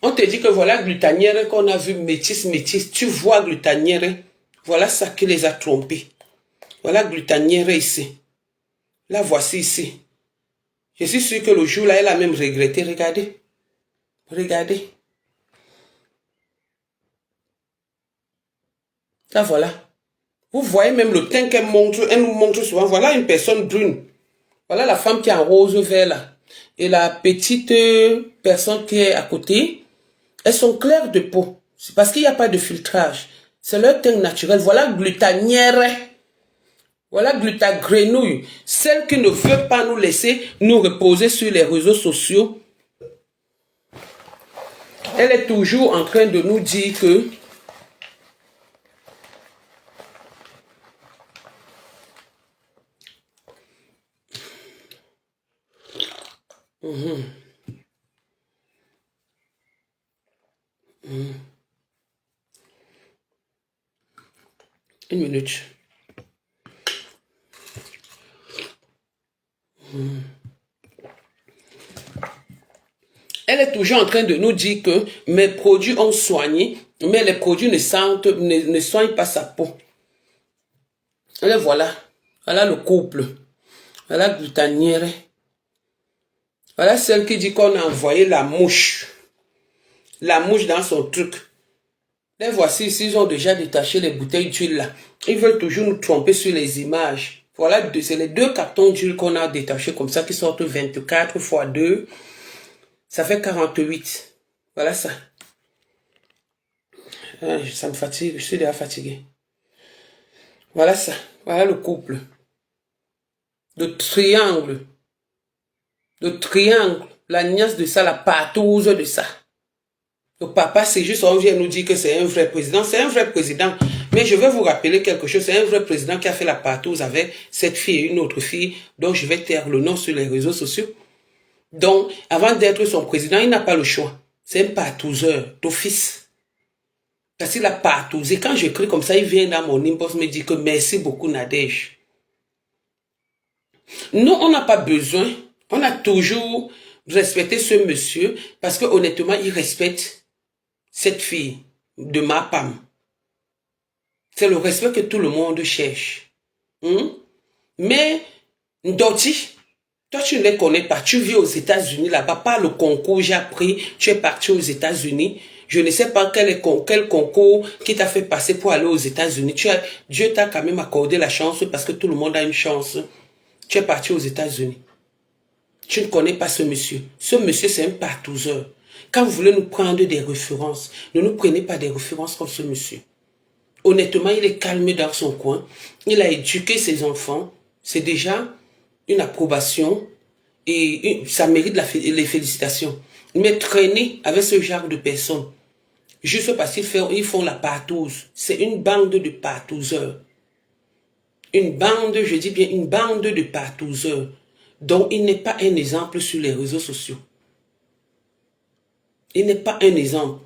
on te dit que voilà Glutanière qu'on a vu métis. Tu vois Glutanière. Voilà ça qui les a trompés. Voilà Glutanière ici. La voici ici. Je suis sûr que le jour-là, elle a même regretté. Regardez. Regardez. Là, voilà. Vous voyez même le teint qu'elle montre. Elle nous montre souvent. Voilà une personne brune. Voilà la femme qui est en rose vert là. Et la petite personne qui est à côté. Elles sont claires de peau. C'est parce qu'il n'y a pas de filtrage. C'est leur teint naturel. Voilà Glutanière. Voilà Glutagrenouille. Celle qui ne veut pas nous laisser nous reposer sur les réseaux sociaux. Elle est toujours en train de nous dire que Une minute. Elle est toujours en train de nous dire que mes produits ont soigné, mais les produits ne soignent pas sa peau. Et voilà. Voilà le couple. Voilà Glutanière. Voilà celle qui dit qu'on a envoyé la mouche. La mouche dans son truc. Les voici ici, ils ont déjà détaché les bouteilles d'huile là. Ils veulent toujours nous tromper sur les images. Voilà, c'est les 2 cartons d'huile qu'on a détachés comme ça qui sortent 24 x 2. Ça fait 48. Voilà ça. Ça me fatigue, je suis déjà fatigué. Voilà ça. Voilà le couple. Le triangle. Le triangle. La nièce de ça, la partouze de ça. Le papa, c'est juste, on vient nous dire que c'est un vrai président. C'est un vrai président. Mais je vais vous rappeler quelque chose. C'est un vrai président qui a fait la partouze avec cette fille et une autre fille dont je vais taire le nom sur les réseaux sociaux. Donc, avant d'être son président, il n'a pas le choix. C'est un partouzeur d'office. Parce qu'il a partouzé. Quand j'écris comme ça, il vient dans mon inbox me dire que merci beaucoup Nadège. Nous, on n'a pas besoin. On a toujours respecté ce monsieur parce que honnêtement, il respecte cette fille de ma femme. C'est le respect que tout le monde cherche. Mais, Ndoti, toi tu ne les connais pas. Tu vis aux États-Unis là-bas. Par le concours, j'ai appris, tu es parti aux États-Unis. Je ne sais pas quel concours qui t'a fait passer pour aller aux États-Unis. Dieu t'a quand même accordé la chance parce que tout le monde a une chance. Tu es parti aux États-Unis. Tu ne connais pas ce monsieur. Ce monsieur, c'est un partouzeur. Quand vous voulez nous prendre des références, ne nous prenez pas des références comme ce monsieur. Honnêtement, il est calme dans son coin. Il a éduqué ses enfants. C'est déjà une approbation et ça mérite les félicitations. Mais traîner avec ce genre de personnes, juste parce qu'ils font la partouze, c'est une bande de partouzeurs. Une bande, je dis bien une bande de partouzeurs, dont il n'est pas un exemple sur les réseaux sociaux. Il n'est pas un exemple.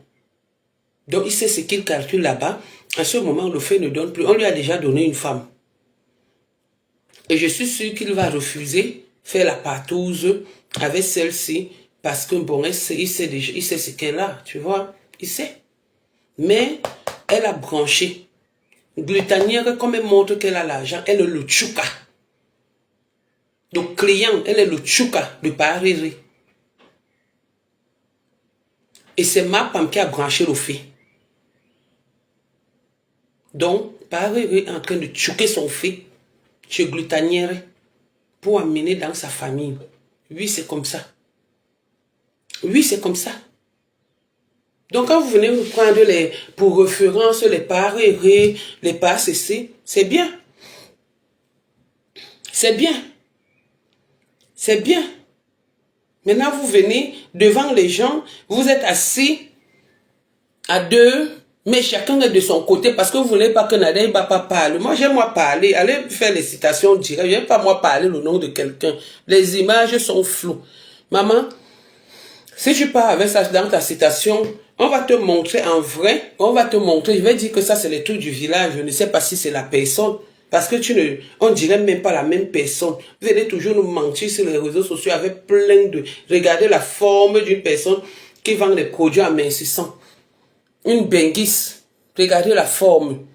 Donc il sait ce qu'il calcule là-bas. À ce moment, le fait ne donne plus. On lui a déjà donné une femme. Et je suis sûr qu'il va refuser faire la partouze avec celle-ci parce que bon, il sait ce qu'elle a, tu vois. Il sait. Mais elle a branché. Glutanière, comme elle montre qu'elle a l'argent, elle est le tchouka. Donc client, elle est le tchouka de Paris. Et c'est ma femme qui a branché le fait. Donc, Paris est en train de tchouker son fait chez Glutanière pour amener dans sa famille. Oui, c'est comme ça. Oui, c'est comme ça. Donc, quand vous venez vous prendre pour référence les parts errées, les parts cessées, c'est bien. C'est bien. C'est bien. Maintenant, vous venez devant les gens, vous êtes assis à deux, Mais chacun est de son côté parce que vous voulez pas que Nadège va pas parler. Moi, j'aime moi parler. Allez faire les citations directes. J'aime pas moi parler le nom de quelqu'un. Les images sont floues. Maman, si tu pars avec ça dans ta citation, on va te montrer en vrai. On va te montrer. Je vais dire que ça, c'est les trucs du village. Je ne sais pas si c'est la personne. Parce que on dirait même pas la même personne. Vous allez toujours nous mentir sur les réseaux sociaux avec plein de... Regardez la forme d'une personne qui vend des produits amincissants. Une benguisse. Regardez la forme.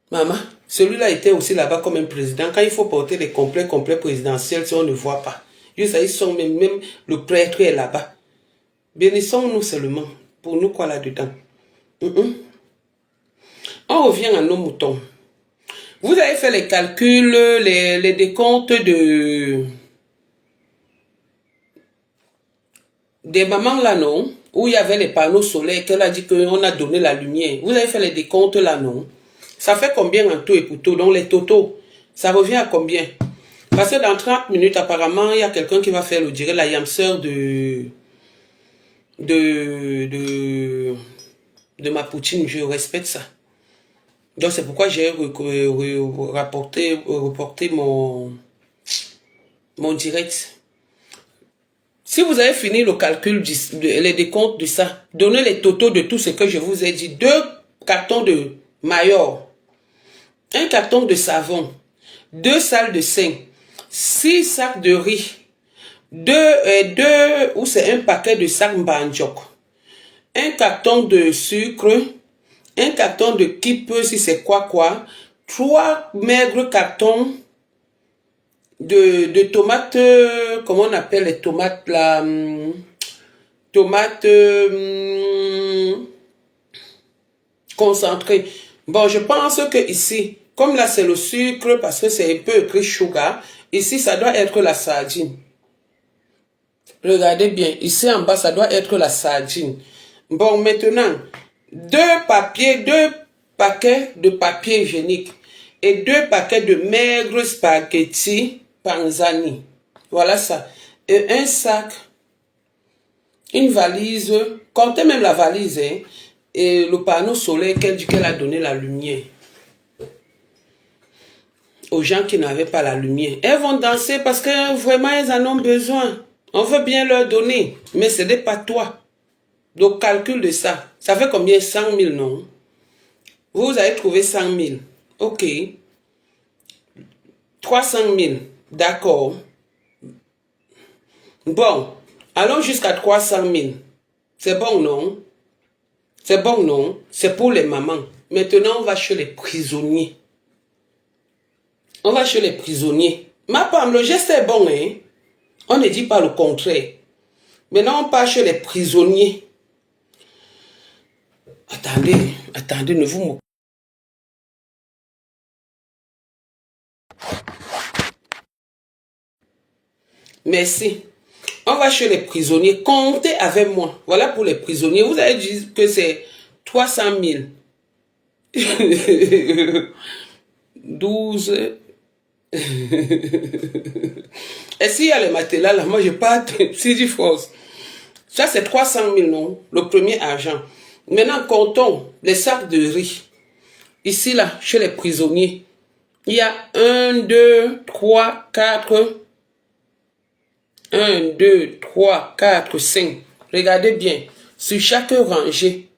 Maman, celui-là était aussi là-bas comme un président. Quand il faut porter les complets présidentiels, si on ne voit pas. Ils sont même le prêtre est là-bas. Bénissons-nous seulement. Pour nous, quoi là-dedans? On revient à nos moutons. Vous avez fait les calculs, les décomptes des mamans là, non? Où il y avait les panneaux solaires, qu'elle a dit qu'on a donné la lumière. Vous avez fait les décomptes là, non? Ça fait combien en tout et pour tout? Donc les totaux, ça revient à combien? Parce que dans 30 minutes, apparemment, il y a quelqu'un qui va faire le direct, la yamseur de ma poutine. Je respecte ça. Donc c'est pourquoi j'ai reporté mon direct. Si vous avez fini le calcul, les décomptes de ça, donnez les totaux de tout ce que je vous ai dit. 2 cartons de Mayor, 1 carton de savon, 2 salles de sein, 6 sacs de riz, 2 ou c'est un paquet de sacs Mbandjok, 1 carton de sucre, 1 carton de kippe si c'est quoi, 3 maigres cartons de tomates, comment on appelle les tomates là, tomates concentrées. Bon, je pense que ici, comme là c'est le sucre, parce que c'est un peu écrit sugar, ici ça doit être la sardine. Regardez bien, ici en bas ça doit être la sardine. Bon, maintenant, 2 paquets de papier hygiénique et 2 paquets de maigres spaghettis panzani. Voilà ça. Et un sac, une valise, comptez même la valise, hein, et le panneau solaire qu'elle a donné la lumière. Aux gens qui n'avaient pas la lumière. Elles vont danser parce que vraiment elles en ont besoin. On veut bien leur donner, mais ce n'est pas toi. Donc calcul de ça. Ça fait combien? 100 000, non? Vous avez trouvé 100 000. Ok. 300 000. D'accord. Bon. Allons jusqu'à 300 000. C'est bon, non? C'est bon, non? C'est pour les mamans. Maintenant, on va chez les prisonniers. On va chez les prisonniers. Ma femme, le geste est bon, hein? On ne dit pas le contraire. Maintenant, on part chez les prisonniers. Attendez, ne vous moquez. Merci. On va chez les prisonniers. Comptez avec moi. Voilà pour les prisonniers. Vous avez dit que c'est 300 000. 12. Et s'il y a les matelas là, moi je pars si du force. Ça c'est 300 000, non? Le premier argent. Maintenant comptons les sacs de riz. Ici là, chez les prisonniers, il y a 1, 2, 3, 4. 1, 2, 3, 4, 5. Regardez bien. Sur chaque rangée,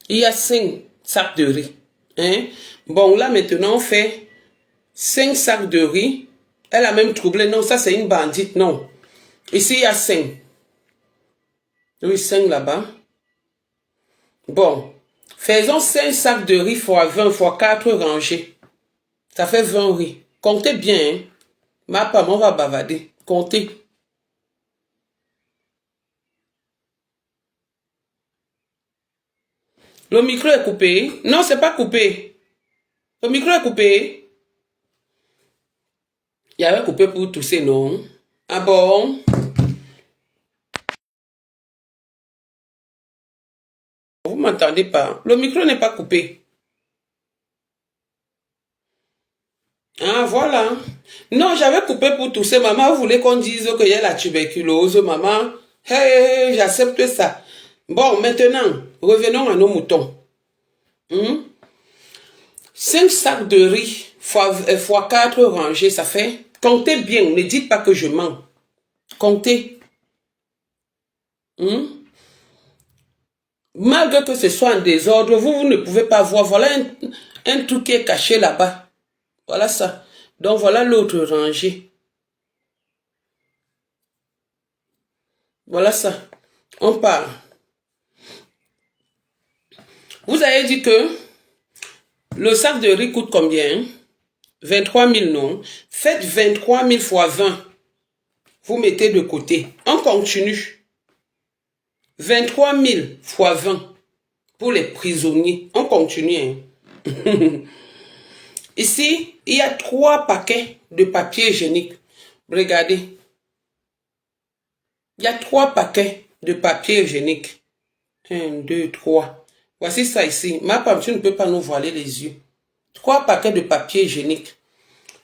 il y a 5 sacs de riz. Hein? Bon, là maintenant, on fait 5 sacs de riz. Elle a même troublé. Non, ça c'est une bandite. Non. Ici, il y a 5. Oui, 5 là-bas. Bon. Faisons 5 sacs de riz fois 20 fois 4 rangées. Ça fait 20 riz. Comptez bien. Hein? Ma femme, on va bavader. Comptez. Le micro est coupé. Non, c'est pas coupé. Le micro est coupé. Il y avait coupé pour tousser, non? Ah bon? Vous m'entendez pas? Le micro n'est pas coupé. Ah, voilà. Non, j'avais coupé pour tousser. Maman, vous voulez qu'on dise qu'il y a la tuberculose, maman? Hey, j'accepte ça. Bon, maintenant, revenons à nos moutons. 5 sacs de riz fois 4 rangées, ça fait... Comptez bien, ne dites pas que je mens. Comptez. Malgré que ce soit en désordre, vous ne pouvez pas voir. Voilà un truc qui est caché là-bas. Voilà ça. Donc voilà l'autre rangée. Voilà ça. On parle. Vous avez dit que le sac de riz coûte combien? 23 000, non? Faites 23 000 fois 20. Vous mettez de côté. On continue. 23 000 fois 20 pour les prisonniers. On continue. Ici, il y a 3 paquets de papier hygiénique. Regardez. Il y a 3 paquets de papier hygiénique. 1, 2, 3. Voici ça ici. Ma femme, tu ne peux pas nous voiler les yeux. 3 paquets de papier hygiénique.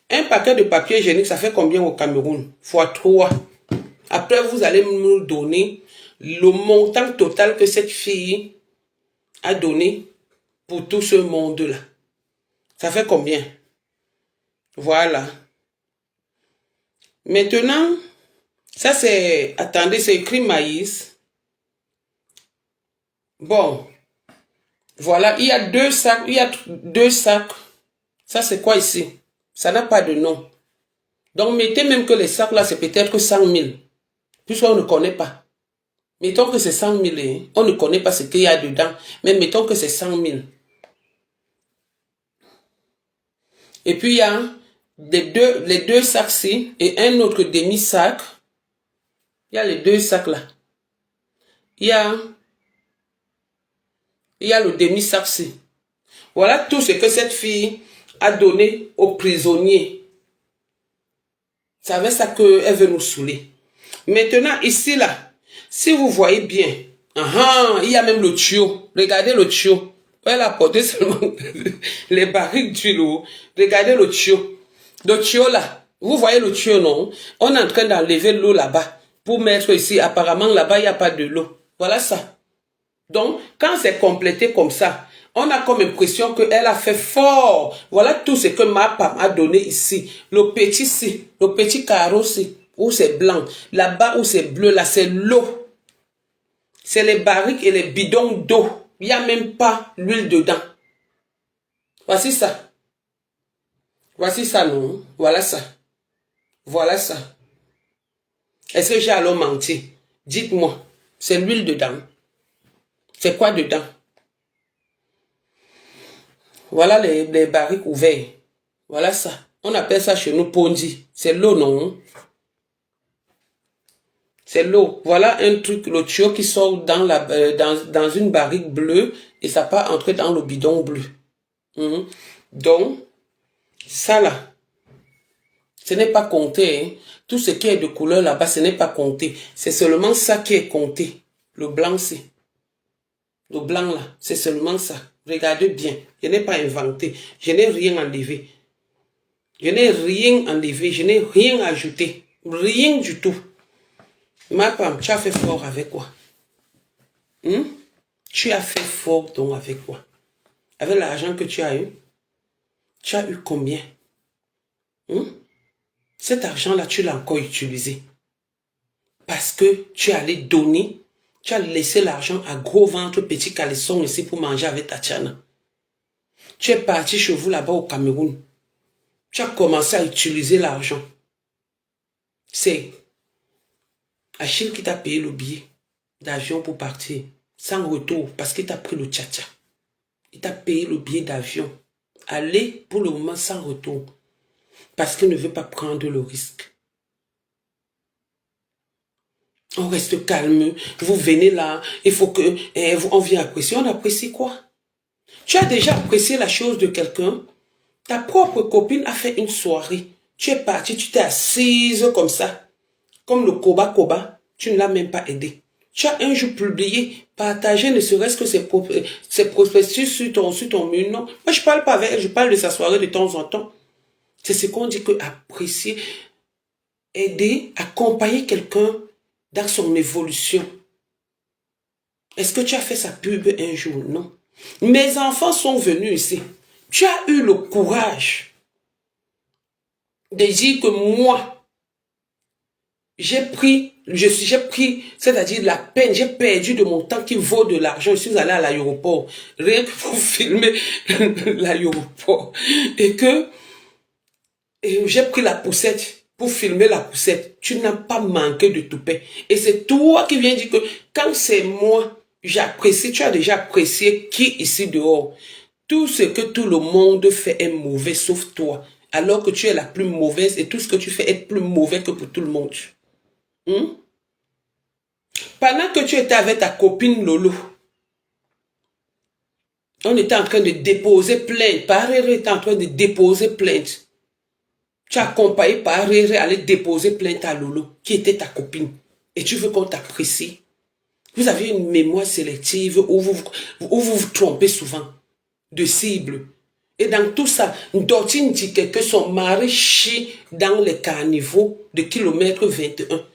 Un paquet de papier hygiénique, ça fait combien au Cameroun? Fois 3. Après, vous allez nous donner le montant total que cette fille a donné pour tout ce monde-là. Ça fait combien? Voilà. Maintenant, ça c'est... Attendez, c'est écrit maïs. Bon. Voilà, il y a 2 sacs. Il y a 2 sacs. Ça c'est quoi ici? Ça n'a pas de nom. Donc, mettez même que les sacs là, c'est peut-être 100 000. Puisqu'on ne connaît pas. Mettons que c'est 100 000. Hein. On ne connaît pas ce qu'il y a dedans. Mais mettons que c'est 100 000. Et puis, il y a les deux sacs-ci et un autre demi-sac. Il y a les 2 sacs-là. Il y a le demi-sac-ci. Voilà tout ce que cette fille a donné aux prisonniers. C'est avec ça qu'elle veut nous saouler. Maintenant, ici, là, si vous voyez bien, il y a même le tuyau. Regardez le tuyau. Elle a porté seulement les barriques d'huile. Regardez le tuyau. Le tuyau, là, vous voyez le tuyau, non? On est en train d'enlever l'eau là-bas pour mettre ici. Apparemment, là-bas, il n'y a pas de l'eau. Voilà ça. Donc, quand c'est complété comme ça, on a comme impression qu'elle a fait fort. Voilà tout ce que ma femme a donné ici. Le petit carreau-ci, où c'est blanc. Là-bas où c'est bleu, là, c'est l'eau. C'est les barriques et les bidons d'eau. Il n'y a même pas l'huile dedans. Voici ça. Voici ça, non? Voilà ça. Voilà ça. Est-ce que j'ai alors menti? Dites-moi. C'est l'huile dedans. C'est quoi dedans? Voilà les barriques ouverts. Voilà ça. On appelle ça chez nous pondi. C'est l'eau, non? C'est l'eau. Voilà un truc, le tuyau qui sort dans une barrique bleue et ça part entrer dans le bidon bleu. Donc, ça là, ce n'est pas compté. Hein. Tout ce qui est de couleur là-bas, ce n'est pas compté. C'est seulement ça qui est compté. Le blanc, c'est. Le blanc là, c'est seulement ça. Regardez bien. Je n'ai pas inventé. Je n'ai rien enlevé. Je n'ai rien enlevé. Je n'ai rien ajouté. Rien du tout. Ma femme, tu as fait fort avec quoi? Tu as fait fort donc avec quoi? Avec l'argent que tu as eu? Tu as eu combien? Cet argent-là, tu l'as encore utilisé. Parce que tu es allé donner, tu as laissé l'argent à gros ventre, petit caleçon ici pour manger avec Tatiana. Tu es parti chez vous là-bas au Cameroun. Tu as commencé à utiliser l'argent. C'est Achille qui t'a payé le billet d'avion pour partir, sans retour, parce qu'il t'a pris le tcha-tcha. Il t'a payé le billet d'avion. Aller pour le moment sans retour. Parce qu'il ne veut pas prendre le risque. On reste calme. Vous venez là. Il faut que... on vient apprécier. On apprécie quoi? Tu as déjà apprécié la chose de quelqu'un. Ta propre copine a fait une soirée. Tu es parti, tu t'es assise comme ça. Comme le Koba. Tu ne l'as même pas aidé. Tu as un jour publié, partagé ne serait-ce que ses prospectus sur ton mur. Non, moi je parle pas avec elle, je parle de sa soirée de temps en temps. C'est ce qu'on dit que apprécier, aider, accompagner quelqu'un dans son évolution. Est-ce que tu as fait sa pub un jour? Non. Mes enfants sont venus ici. Tu as eu le courage de dire que moi, j'ai pris, c'est-à-dire la peine, j'ai perdu de mon temps qui vaut de l'argent. Je suis allé à l'aéroport, rien que pour filmer l'aéroport. Et j'ai pris la poussette pour filmer la poussette. Tu n'as pas manqué de toupet. Et c'est toi qui viens dire que quand c'est moi, j'apprécie, tu as déjà apprécié qui ici dehors. Tout ce que tout le monde fait est mauvais, sauf toi. Alors que tu es la plus mauvaise et tout ce que tu fais est plus mauvais que pour tout le monde. Pendant que tu étais avec ta copine Lolo, on était en train de déposer plainte. Paréré était en train de déposer plainte. Tu as accompagné Paréré à aller déposer plainte à Lolo, qui était ta copine. Et tu veux qu'on t'apprécie. Vous avez une mémoire sélective où vous trompez souvent de cible. Et dans tout ça, Dotine dit que son mari chie dans les caniveaux de kilomètre 21.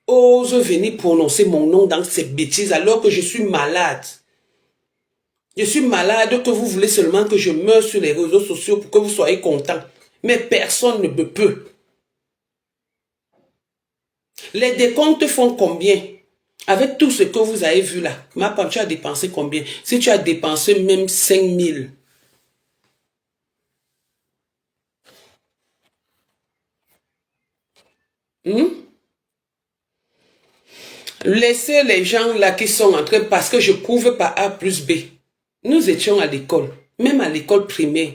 Ose venir prononcer mon nom dans ces bêtises alors que je suis malade. Je suis malade que vous voulez seulement que je meure sur les réseaux sociaux pour que vous soyez contents. Mais personne ne me peut. Les décomptes font combien? Avec tout ce que vous avez vu là, ma femme, tu as dépensé combien? Si tu as dépensé même 5 000. Laissez les gens là qui sont en train, parce que je prouve par A plus B. Nous étions à l'école, même à l'école primaire.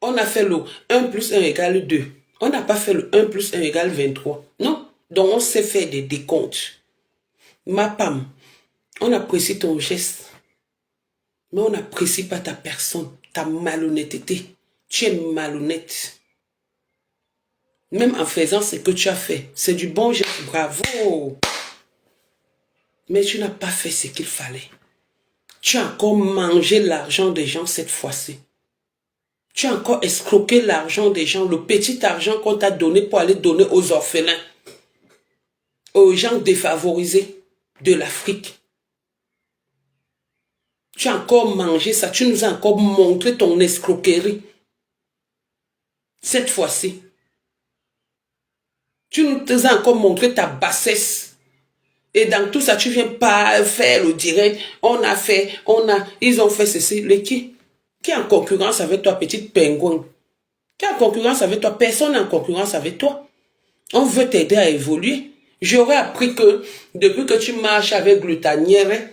On a fait le 1 plus 1 égale 2. On n'a pas fait le 1 plus 1 égale 23. Non. Donc on sait faire des décomptes. Ma Pam, on apprécie ton geste. Mais on n'apprécie pas ta personne, ta malhonnêteté. Tu es malhonnête. Même en faisant ce que tu as fait. C'est du bon geste, bravo. Mais tu n'as pas fait ce qu'il fallait. Tu as encore mangé l'argent des gens cette fois-ci. Tu as encore escroqué l'argent des gens, le petit argent qu'on t'a donné pour aller donner aux orphelins, aux gens défavorisés de l'Afrique. Tu as encore mangé ça, tu nous as encore montré ton escroquerie. Cette fois-ci. Tu nous as encore montré ta bassesse. Et dans tout ça, tu viens pas faire le direct. Ils ont fait ceci. Les qui est en concurrence avec toi, petite pingouin? Qui est en concurrence avec toi? Personne n'est en concurrence avec toi. On veut t'aider à évoluer. J'aurais appris que depuis que tu marches avec Glutanière,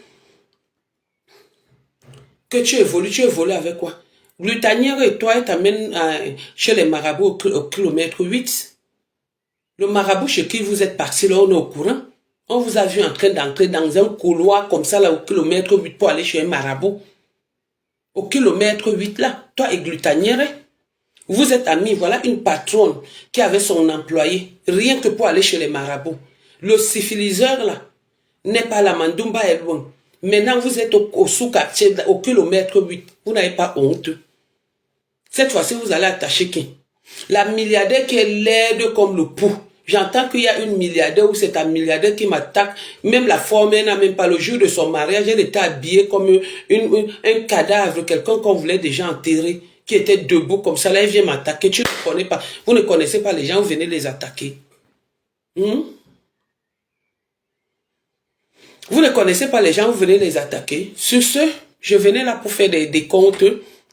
que tu évolues avec quoi? Glutanière et toi, elle t'amène chez les marabouts au kilomètre 8. Le marabout chez qui vous êtes parti, là, on est au courant. On vous a vu en train d'entrer dans un couloir comme ça, là, au kilomètre 8 pour aller chez un marabout. Au kilomètre 8, là, toi et Glutanière, vous êtes amis. Voilà une patronne qui avait son employé, rien que pour aller chez les marabouts. Le syphiliseur, là, n'est pas la Mandoumba est loin. Maintenant, vous êtes au sous-quartier, au kilomètre 8. Vous n'avez pas honte. Cette fois-ci, vous allez attacher qui? La milliardaire qui est laide comme le pou. J'entends qu'il y a une milliardaire ou c'est un milliardaire qui m'attaque. Même la forme, elle n'a même pas le jour de son mariage. Elle était habillée comme un cadavre, quelqu'un qu'on voulait déjà enterrer, qui était debout comme ça. Là, elle vient m'attaquer. Tu ne connais pas. Vous ne connaissez pas les gens, vous venez les attaquer. Vous ne connaissez pas les gens, vous venez les attaquer. Sur ce, je venais là pour faire des comptes.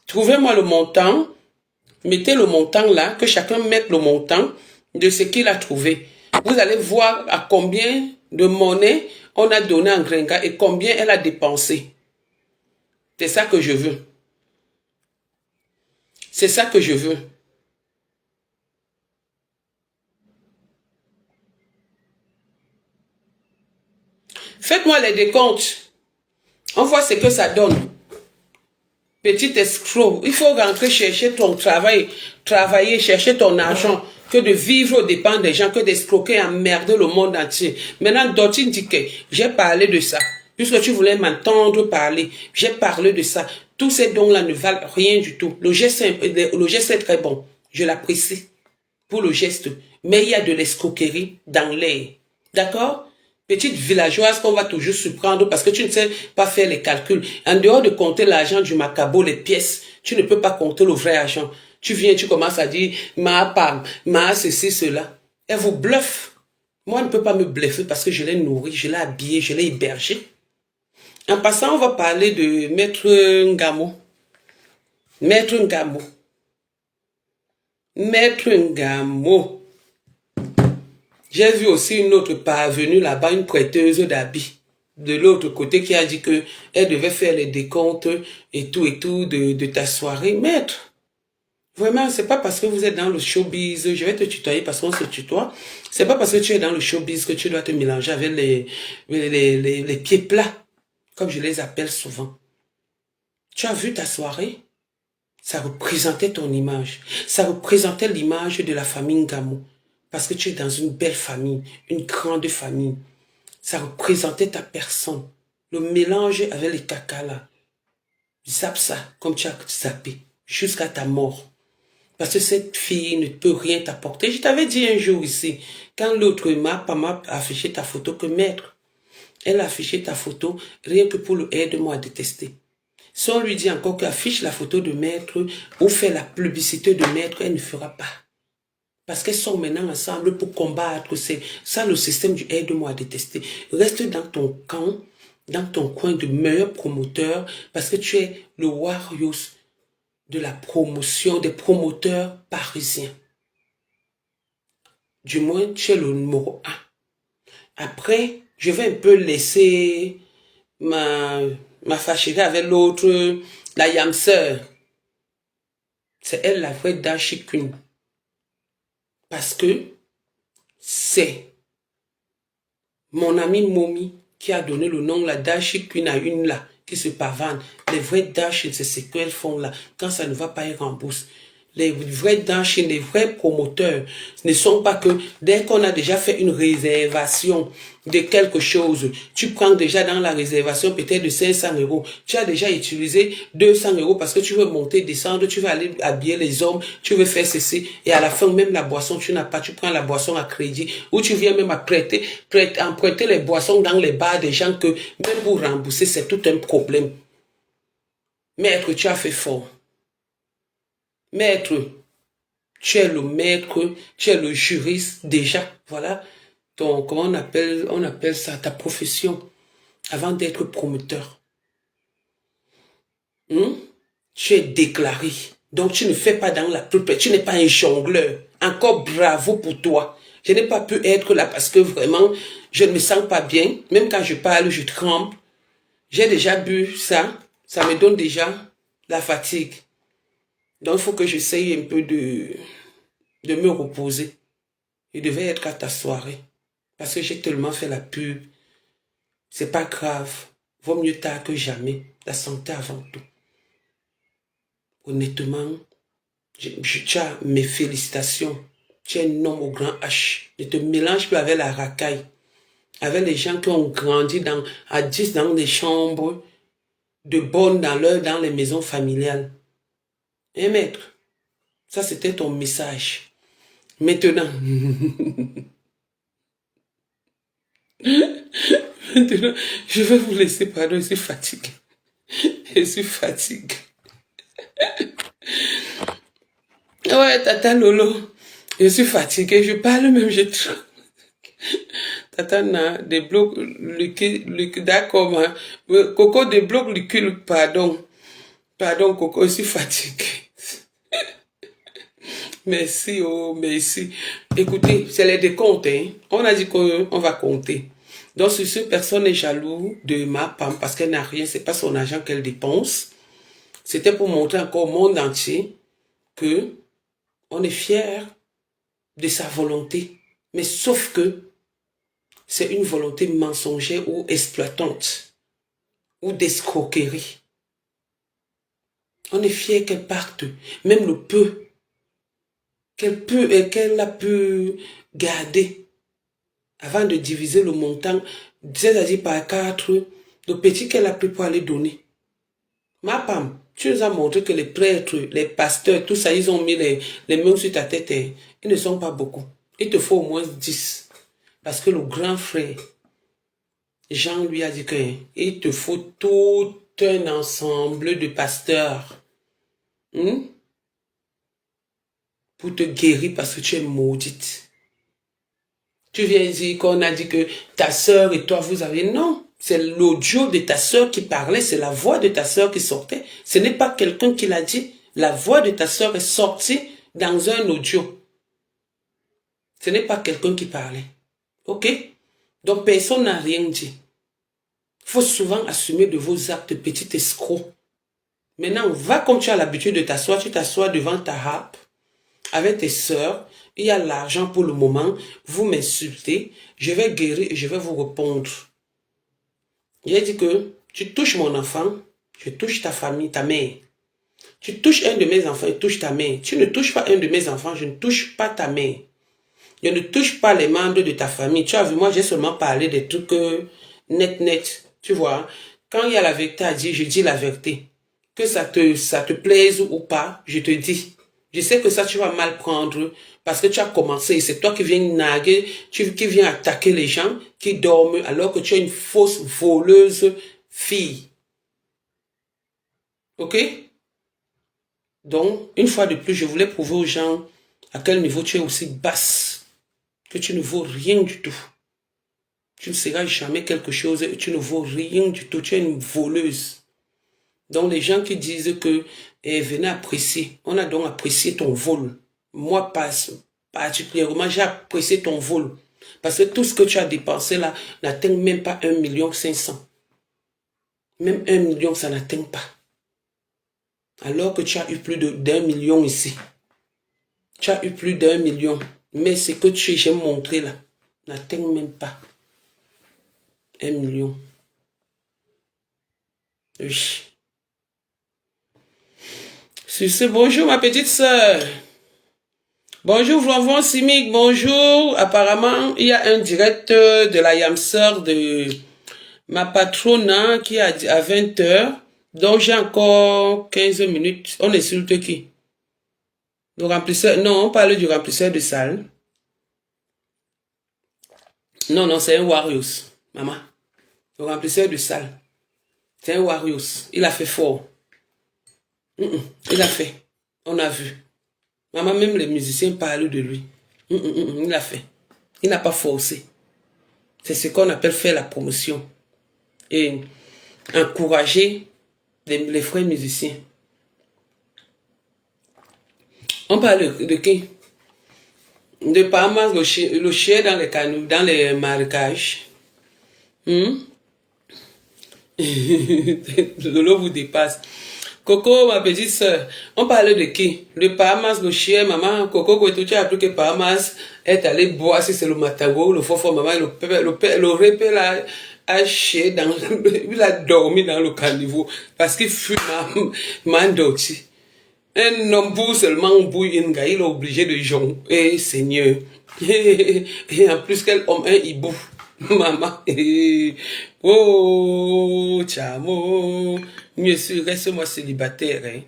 Trouvez-moi le montant. Mettez le montant là, que chacun mette le montant de ce qu'il a trouvé. Vous allez voir à combien de monnaie on a donné en Grenga et combien elle a dépensé. C'est ça que je veux. C'est ça que je veux. Faites-moi les décomptes. On voit ce que ça donne. Petit escroc, il faut rentrer chercher ton travail, travailler, chercher ton argent, que de vivre aux dépens des gens, que d'escroquer, emmerder le monde entier. Maintenant, Dotine dit que j'ai parlé de ça. Puisque tu voulais m'entendre parler, j'ai parlé de ça. Tous ces dons-là ne valent rien du tout. Le geste est très bon. Je l'apprécie pour le geste. Mais il y a de l'escroquerie dans l'air. D'accord? Petite villageoise qu'on va toujours surprendre parce que tu ne sais pas faire les calculs. En dehors de compter l'argent du macabo, les pièces, tu ne peux pas compter le vrai argent. Tu viens, tu commences à dire, ma pam, ma ceci, cela. Elle vous bluffe. Moi, elle ne peut pas me bluffer parce que je l'ai nourri, je l'ai habillé, je l'ai hébergé. En passant, on va parler de Maître Ngamo. Maître Ngamo. Maître Ngamo. J'ai vu aussi une autre parvenue là-bas, une prêteuse d'habits de l'autre côté qui a dit que elle devait faire les décomptes et tout de ta soirée. Maître, vraiment, c'est pas parce que vous êtes dans le showbiz, je vais te tutoyer parce qu'on se tutoie, c'est pas parce que tu es dans le showbiz que tu dois te mélanger avec les pieds plats, comme je les appelle souvent. Tu as vu ta soirée? Ça représentait ton image. Ça représentait l'image de la famille Ngamo. Parce que tu es dans une belle famille, une grande famille. Ça représentait ta personne. Le mélange avec les caca là. Zappe ça, comme tu as zappé, jusqu'à ta mort. Parce que cette fille ne peut rien t'apporter. Je t'avais dit un jour ici, quand l'autre m'a affiché ta photo que maître, elle a affiché ta photo rien que pour le aide-moi à détester. Si on lui dit encore qu'affiche la photo de maître ou fait la publicité de maître, elle ne fera pas. Parce qu'elles sont maintenant ensemble pour combattre. C'est ça le système du aide-moi à détester. Reste dans ton camp, dans ton coin de meilleur promoteur, parce que tu es le Warriors de la promotion, des promoteurs parisiens. Du moins, tu es le numéro 1. Après, je vais un peu laisser ma fâcherie avec l'autre, la yamseur. C'est elle la vraie Dashi Queen. Parce que c'est mon ami Momi qui a donné le nom la Dashi Queen à une là, qui se pavane. Les vrais Dashi, c'est ce qu'elles font là. Quand ça ne va pas, elles remboursent. Les vrais Dashi, les vrais promoteurs ne sont pas que dès qu'on a déjà fait une réservation de quelque chose, tu prends déjà dans la réservation peut-être de 500 €. Tu as déjà utilisé 200 € parce que tu veux monter, descendre, tu veux aller habiller les hommes, tu veux faire ceci. Et à la fin, même la boisson, tu n'as pas, tu prends la boisson à crédit ou tu viens même à emprunter les boissons dans les bars des gens que même pour rembourser, c'est tout un problème. Maître, tu as fait fort. Maître, tu es le maître, tu es le juriste déjà, voilà, comment on appelle ça, ta profession, avant d'être promoteur. Tu es déclaré, donc tu ne fais pas dans la pulpe, tu n'es pas un jongleur. Encore bravo pour toi. Je n'ai pas pu être là parce que vraiment, je ne me sens pas bien, même quand je parle, je tremble. J'ai déjà bu ça, ça me donne déjà la fatigue. Donc, il faut que j'essaye un peu de me reposer. Je devais être à ta soirée. Parce que j'ai tellement fait la pub. C'est pas grave. Vaut mieux tard que jamais. La santé avant tout. Honnêtement, tu as mes félicitations. Tu es un homme au grand H. Ne te mélange plus avec la racaille. Avec les gens qui ont grandi à 10 dans des chambres de bonnes dans les maisons familiales. Et maître, ça c'était ton message. Maintenant, maintenant, je vais vous laisser, pardon, je suis fatigué. Je suis fatigué. Ouais, Tata Lolo, je suis fatigué, je parle même, Tata na débloque le d'accord, hein. Coco débloque le cul, pardon. Pardon, Coco, je suis fatigué. Merci, oh, merci. Écoutez, c'est les décomptes, hein. On a dit qu'on va compter. Donc, sur ce, personne n'est jaloux de ma femme parce qu'elle n'a rien, c'est pas son argent qu'elle dépense. C'était pour montrer encore au monde entier que on est fier de sa volonté. Mais sauf que c'est une volonté mensongère ou exploitante ou d'escroquerie. On est fier qu'elle parte, même le peu qu'elle a pu garder avant de diviser le montant, c'est-à-dire par 4, le petit qu'elle a pris pour aller donner. Ma femme, tu nous as montré que les prêtres, les pasteurs, tout ça, ils ont mis les mains sur ta tête. Ils ne sont pas beaucoup. Il te faut au moins 10. Parce que le grand frère Jean lui a dit que il te faut tout un ensemble de pasteurs pour te guérir parce que tu es maudite. Tu viens dire qu'on a dit que ta sœur et toi, vous avez... Non, c'est l'audio de ta sœur qui parlait, c'est la voix de ta sœur qui sortait. Ce n'est pas quelqu'un qui l'a dit. La voix de ta sœur est sortie dans un audio. Ce n'est pas quelqu'un qui parlait. Ok? Donc personne n'a rien dit. Il faut souvent assumer de vos actes, petit escroc. Maintenant, va comme tu as l'habitude de t'asseoir, tu t'assois devant ta harpe avec tes sœurs, il y a l'argent pour le moment, vous m'insultez, je vais guérir et je vais vous répondre. J'ai dit que tu touches mon enfant, je touche ta famille, ta mère. Tu touches un de mes enfants, je touche ta mère. Tu ne touches pas un de mes enfants, je ne touche pas ta mère. Je ne touche pas les membres de ta famille. Tu as vu, moi j'ai seulement parlé des trucs net. Tu vois, quand il y a la vérité à dire, je dis la vérité. Que ça te plaise ou pas, je te dis. Je sais que ça, tu vas mal prendre parce que tu as commencé. C'est toi qui viens naguer, qui viens attaquer les gens qui dorment alors que tu es une fausse voleuse fille. Ok? Donc, une fois de plus, je voulais prouver aux gens à quel niveau tu es aussi basse, que tu ne vaux rien du tout. Tu ne seras jamais quelque chose et tu ne vaux rien du tout. Tu es une voleuse. Donc, les gens qui disent que venez apprécier, on a donc apprécié ton vol. Moi, particulièrement, j'ai apprécié ton vol. Parce que tout ce que tu as dépensé là n'atteint même pas 1,5 million. Même 1 million, ça n'atteint pas. Alors que tu as eu plus d'1 million ici. Tu as eu plus d'1 million. Mais ce que j'ai montré là n'atteint même pas 1 million. Oui. Sur ce, bonjour ma petite sœur. Bonjour Vlanvon Simic, bonjour. Apparemment, il y a un direct de la Yamseur de ma patronne qui a dit à 20 h. Donc j'ai encore 15 minutes. On insulte qui? Le remplisseur? Non, on parle du remplisseur de salle. Non, c'est un Warriors, maman. Le remplisseur de salle. C'est un Warriors. Il a fait fort. Il a fait. On a vu. Maman, même les musiciens parlent de lui. Il a fait. Il n'a pas forcé. C'est ce qu'on appelle faire la promotion. Et encourager les frères musiciens. On parle de qui? De Parmas, le chien dans les canaux, dans les marécages. Le l'eau vous dépasse. Coco, ma petite soeur, on parlait de qui? De Parmas, le chien, maman. Coco, tu as appris que Parmas est allé boire, si c'est le matago, le faux maman, le répé là, a chié dans, il a dormi dans le caniveau parce qu'il fume mandoti. Un homme pour seulement bouille une gars, il est obligé de jonc. Eh, Seigneur. Et en plus, quel homme, un hibou. Maman. Oh, chamo. Mieux sûr, reste-moi célibataire, hein,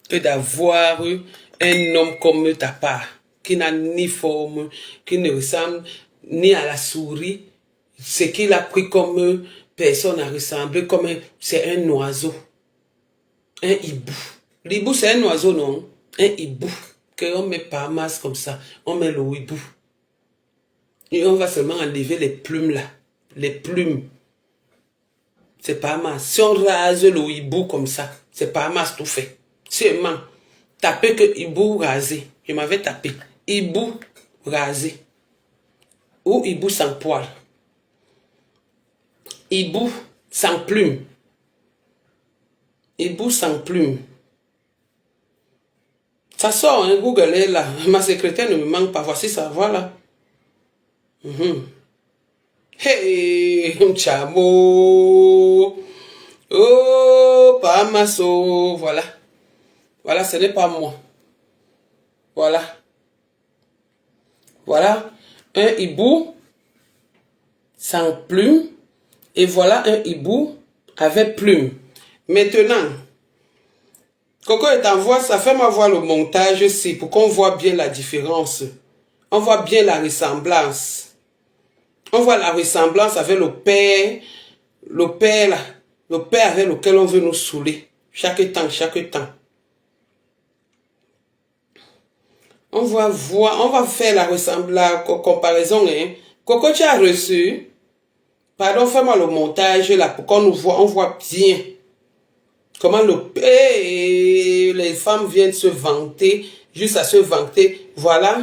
que d'avoir un homme comme ta part, qui n'a ni forme, qui ne ressemble ni à la souris. Ce qu'il a pris comme personne à ressembler, comme c'est un oiseau. Un hibou. L'hibou, c'est un oiseau, non? Un hibou. Qu'on met pas masse comme ça. On met le hibou. Et on va seulement enlever les plumes là. Les plumes. C'est pas masse. Si on rase le hibou comme ça, c'est pas masse tout fait. Seulement, taper que hibou rasé. Je m'avais tapé. Hibou rasé. Ou hibou sans poil. Hibou sans plume. Hibou sans plume. Ça sort, hein, Google est là. Ma secrétaire ne me manque pas. Voici ça, voilà. Hey, chamo. Oh, pas masso. Voilà. Voilà, ce n'est pas moi. Voilà. Voilà. Un hibou sans plume. Et voilà un hibou avec plume. Maintenant, Coco est en voix, ça fait ma voix le montage aussi pour qu'on voit bien la différence. On voit bien la ressemblance. On voit la ressemblance avec le père là, le père avec lequel on veut nous saouler. Chaque temps, chaque temps. On va voir, on va faire la comparaison. Hein. Coco, tu as reçu. Pardon, fais-moi le montage là pour qu'on nous voit, on voit bien comment les femmes viennent se vanter, juste à se vanter. Voilà.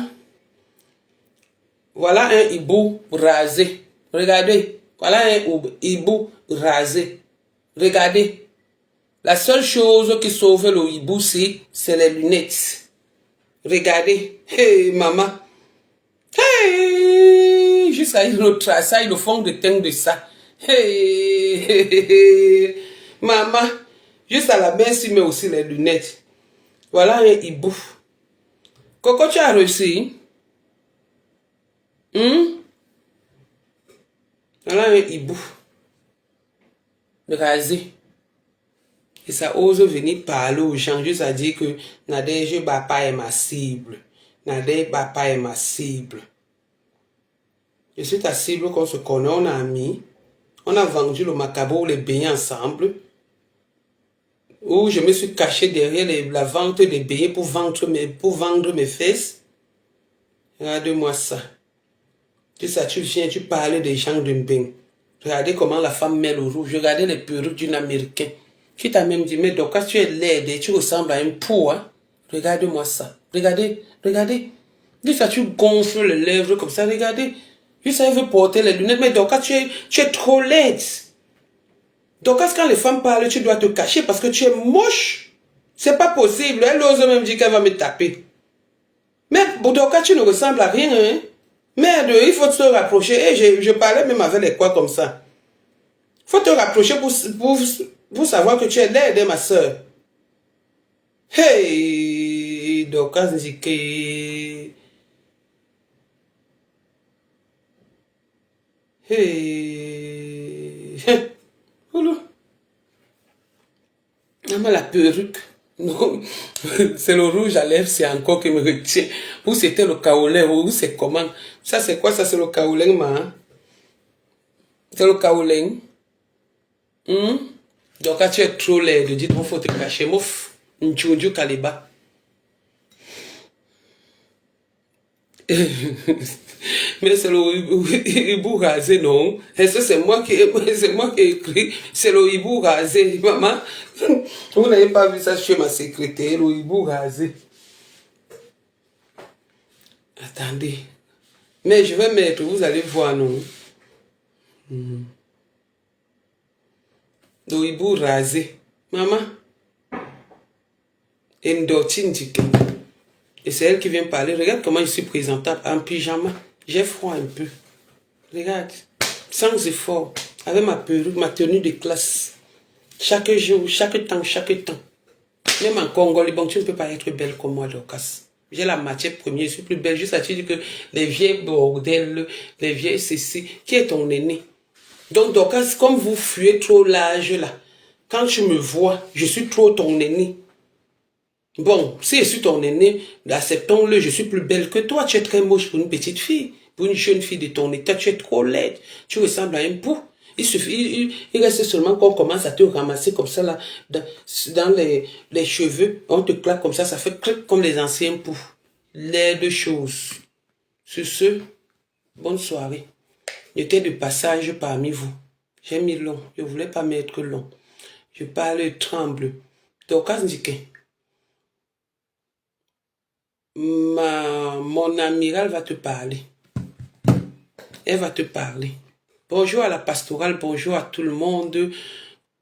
Voilà un hibou rasé. Regardez. Voilà un hibou rasé. Regardez. La seule chose qui sauve le hibou, c'est les lunettes. Regardez. Hey, maman. Hey, jusqu'à le traçage, le fond de teint de ça. Hey, maman. Juste à la main, il met aussi les lunettes. Voilà un hibou. Coco, tu as reçu? Voilà un hibou. Rasé. Et ça ose venir parler aux gens, juste à dire que Nadège Bapa est ma cible. Nadège Bapa est ma cible. Je suis ta cible qu'on se connaît, on a ami. On a vendu le macabre, les beignets ensemble. Où je me suis caché derrière la vente des beignets pour vendre mes fesses. Regarde-moi ça. Tu sais, tu viens, tu parles des gens de Mbeng. Regardez comment la femme met le rouge. Regardez les perruques d'une américaine. Tu t'as même dit, mais donc quand tu es laide et tu ressembles à un pou, hein? Regarde-moi ça. Regardez, regardez. Juste ça, tu gonfles les lèvres comme ça, regardez. Juste ça, elle veut porter les lunettes, mais donc quand tu es trop laide. Donc quand les femmes parlent, tu dois te cacher parce que tu es moche. C'est pas possible. Elle ose même dire qu'elle va me taper. Mais donc quand tu ne ressembles à rien, hein? Merde, il faut se rapprocher. Et je parlais même avec les quoi comme ça. Il faut te rapprocher pour savoir que tu es laide, ma soeur. Hey, Dokas Nzike. Hey. Oulou. Maman, la perruque. Non, c'est le rouge à lèvres, c'est encore qui me retient. Ou c'était le kaolin, ou c'est comment? Ça, c'est quoi? Ça, c'est le kaolin, ma. C'est le kaolin. Donc, quand tu es trop laid, dites-moi, il faut te cacher. Mouf, Ndjoudjou Kaliba. Mais c'est le hibou rasé, non? Est-ce que c'est moi qui ai écrit? C'est le hibou rasé. Maman, vous n'avez pas vu ça chez ma secrétaire, le hibou rasé. Attendez. Mais je vais mettre, vous allez voir, non? Le hibou rasé. Maman. Et c'est elle qui vient parler. Regarde comment je suis présentable en pyjama. J'ai froid un peu. Regarde. Sans effort. Avec ma perruque, ma tenue de classe. Chaque jour, chaque temps, chaque temps. Même en Congo, bon, tu ne peux pas être belle comme moi, Dorcas. J'ai la matière première, je suis plus belle. Juste à dire que les vieilles bordels, les vieilles ceci, qui est ton aîné? Donc, Dorcas, comme vous fuyez trop l'âge là, quand tu me vois, je suis trop ton aîné. Bon, si je suis ton aîné, acceptons-le, je suis plus belle que toi. Tu es très moche pour une petite fille. Pour une jeune fille de ton état, tu es trop laide. Tu ressembles à un pou. Il suffit, il reste seulement qu'on commence à te ramasser comme ça, là, dans les cheveux. On te claque comme ça fait clic comme les anciens poux. Les deux choses. Sur ce, bonne soirée. J'étais de passage parmi vous. J'ai mis long. Je ne voulais pas mettre long. Je parle tremble. Donc, mon amiral va te parler. Elle va te parler. Bonjour à la pastorale, bonjour à tout le monde.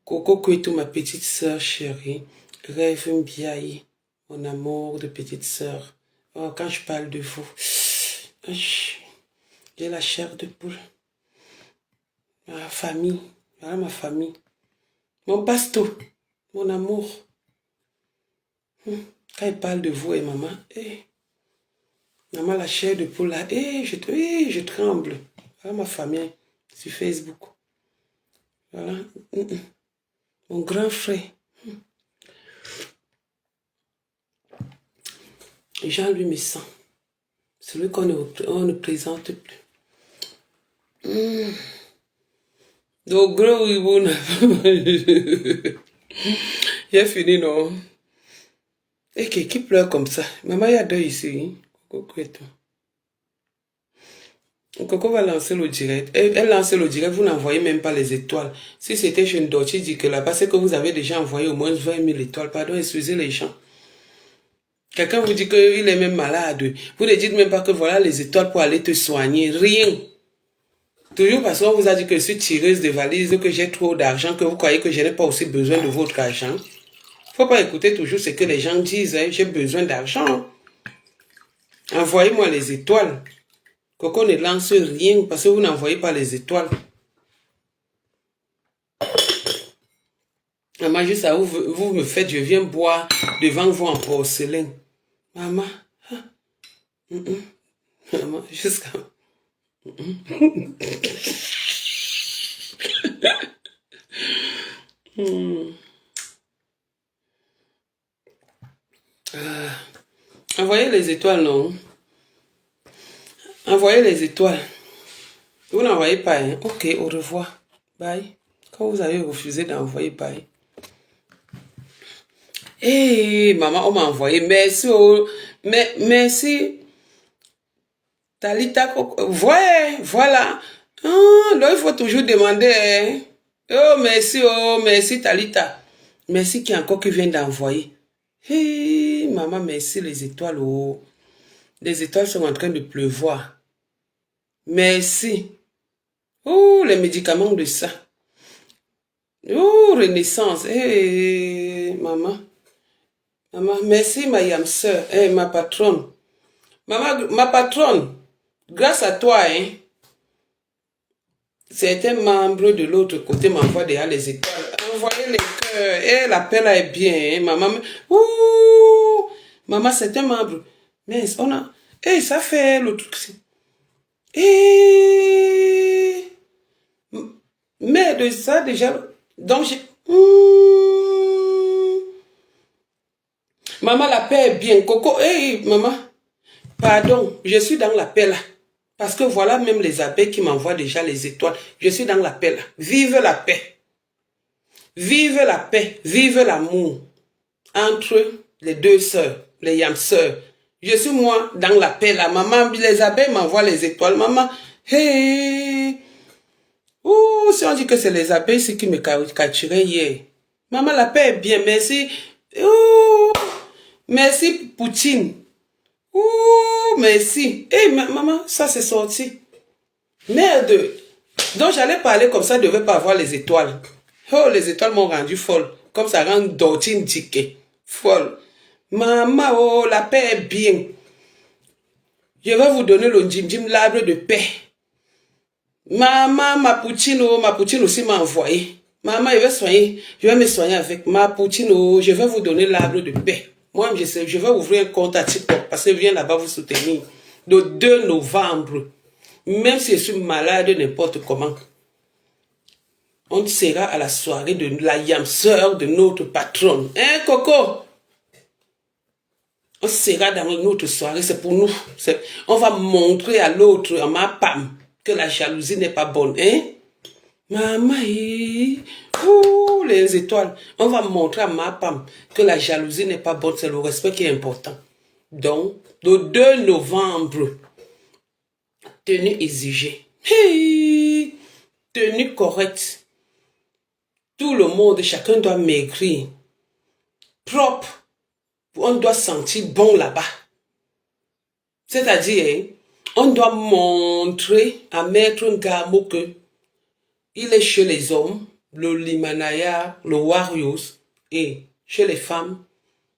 Coco Kouetou, ma petite sœur chérie. Rêve Mbiaye, mon amour de petite sœur. Oh, quand je parle de vous, j'ai la chair de poule. Ma famille, voilà ma famille. Mon pasto, mon amour. Quand il parle de vous et maman, maman, la chair de poule là, je tremble. Voilà ma famille sur Facebook. Voilà. Mon grand frère. Jean-Louis Messan. Celui qu'on ne présente plus. Donc, gros, oui, bon. J'ai fini, non? Et qui pleure comme ça? Maman, il y a deux ici. Coco et tout. Coco va lancer le direct. Elle lance le direct, vous n'envoyez même pas les étoiles. Si c'était chez Ndochi, dit que là-bas, c'est que vous avez déjà envoyé au moins 20 000 étoiles. Pardon, excusez les gens. Quelqu'un vous dit qu'il est même malade. Vous ne dites même pas que voilà les étoiles pour aller te soigner. Rien. Toujours parce qu'on vous a dit que je suis tireuse de valise, que j'ai trop d'argent, que vous croyez que je n'ai pas aussi besoin de votre argent. Faut pas écouter toujours ce que les gens disent. Hein. J'ai besoin d'argent. Envoyez-moi les étoiles. Coco ne lance rien parce que vous n'envoyez pas les étoiles. Maman, juste à vous me faites, je viens boire devant vous en porcelaine. Maman, maman, jusqu'à... Envoyez les étoiles, non? Envoyez les étoiles. Vous n'envoyez pas, hein? Ok, au revoir. Bye. Quand vous avez refusé d'envoyer, bye. Hey, maman, on m'a envoyé. Merci, oh. Merci. Talita, voilà. Ah, là, il faut toujours demander. Hein? Oh, merci, Talita. Merci qui encore qui vient d'envoyer. Hey, maman, merci les étoiles. Oh. Les étoiles sont en train de pleuvoir. Merci. Oh, les médicaments de ça. Oh, Renaissance. Hey, maman. Maman, merci ma yam sœur, ma patronne. Maman, ma patronne, grâce à toi, hein, certains membres de l'autre côté m'envoient déjà les étoiles. Envoyez les cœurs. Eh, l'appel est bien, hein, maman. Ouh, maman, certains membres. Mais on a... Eh, ça fait le truc. Eh, mais de ça déjà... Donc, j'ai... Maman, la paix est bien. Coco, hey, maman, pardon, je suis dans la paix là. Parce que voilà même les abeilles qui m'envoient déjà les étoiles. Je suis dans la paix là. Vive la paix. Vive la paix. Vive l'amour. Entre les deux sœurs, les yam sœurs. Je suis moi dans la paix là. Maman, les abeilles m'envoient les étoiles. Maman, hey. Ouh, si on dit que c'est les abeilles, c'est qui me capturaient hier. Maman, la paix est bien. Merci. Ouh. Merci, Poutine. Ouh, merci. Eh, maman, ça c'est sorti. Merde. Donc, j'allais parler comme ça, je ne devais pas avoir les étoiles. Oh, les étoiles m'ont rendu folle. Comme ça rend Dortine ticket. Folle. Maman, oh, la paix est bien. Je vais vous donner le Jim l'arbre de paix. Maman, ma poutine aussi m'a envoyé. Maman, je vais me soigner avec ma poutine, oh, je vais vous donner l'arbre de paix. Moi, je vais ouvrir un compte à TikTok parce que je viens là-bas vous soutenir. Le 2 novembre, même si je suis malade n'importe comment, on sera à la soirée de la yam sœur de notre patronne. Hein, Coco? On sera dans notre soirée, c'est pour nous. On va montrer à l'autre, à ma femme, que la jalousie n'est pas bonne. Hein? Maman, ouh, les étoiles. On va montrer à ma femme que la jalousie n'est pas bonne, c'est le respect qui est important. Donc, le 2 novembre, tenue exigée. Hey, tenue correcte. Tout le monde, chacun doit maigrir. Propre. On doit sentir bon là-bas. C'est-à-dire, on doit montrer à Maître Ngamo que il est chez les hommes, le Limanaya, le Warriors, et chez les femmes,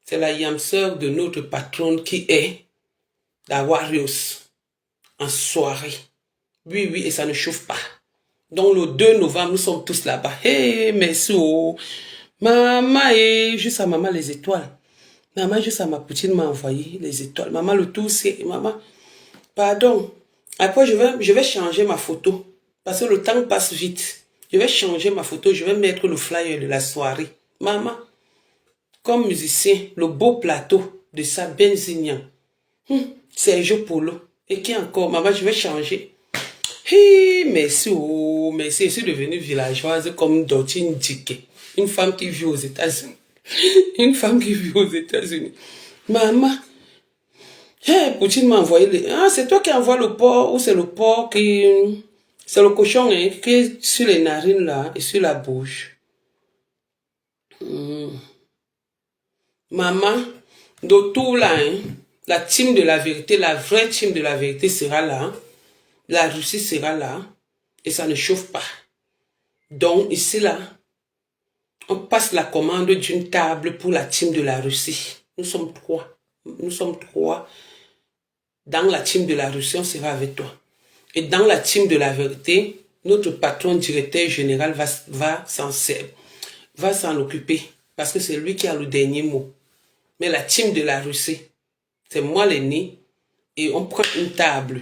c'est la yam sœur de notre patronne qui est la Warriors en soirée. Oui, oui, et ça ne chauffe pas. Donc le 2 novembre, nous sommes tous là-bas. Hey, merci, oh. Maman, juste à maman les étoiles. Maman, juste à ma poutine m'a envoyé les étoiles. Maman, le tout, c'est... Maman, pardon. Après, je vais changer ma photo. Parce que le temps passe vite. Je vais changer ma photo. Je vais mettre le flyer de la soirée. Maman, comme musicien, le beau plateau de sa Benzignan. Sergio Polo. Et qui encore? Maman, je vais changer. Hey, merci, oh, merci. Je suis devenue villageoise comme Dortine Dickey. Une femme qui vit aux États-Unis. Une femme qui vit aux États-Unis. Maman, hey, Poutine m'a envoyé les... Ah, c'est toi qui envoie le porc ou c'est le porc qui... C'est le cochon hein, qui est sur les narines là et sur la bouche. Maman, de tout là, hein, la team de la vérité, la vraie team de la vérité sera là. La Russie sera là. Et ça ne chauffe pas. Donc ici là, on passe la commande d'une table pour la team de la Russie. Nous sommes trois. Nous sommes trois. Dans la team de la Russie, on sera avec toi. Et dans la team de la vérité, notre patron directeur général va s'en occuper. Parce que c'est lui qui a le dernier mot. Mais la team de la Russie, c'est moi l'aîné. Et on prend une table.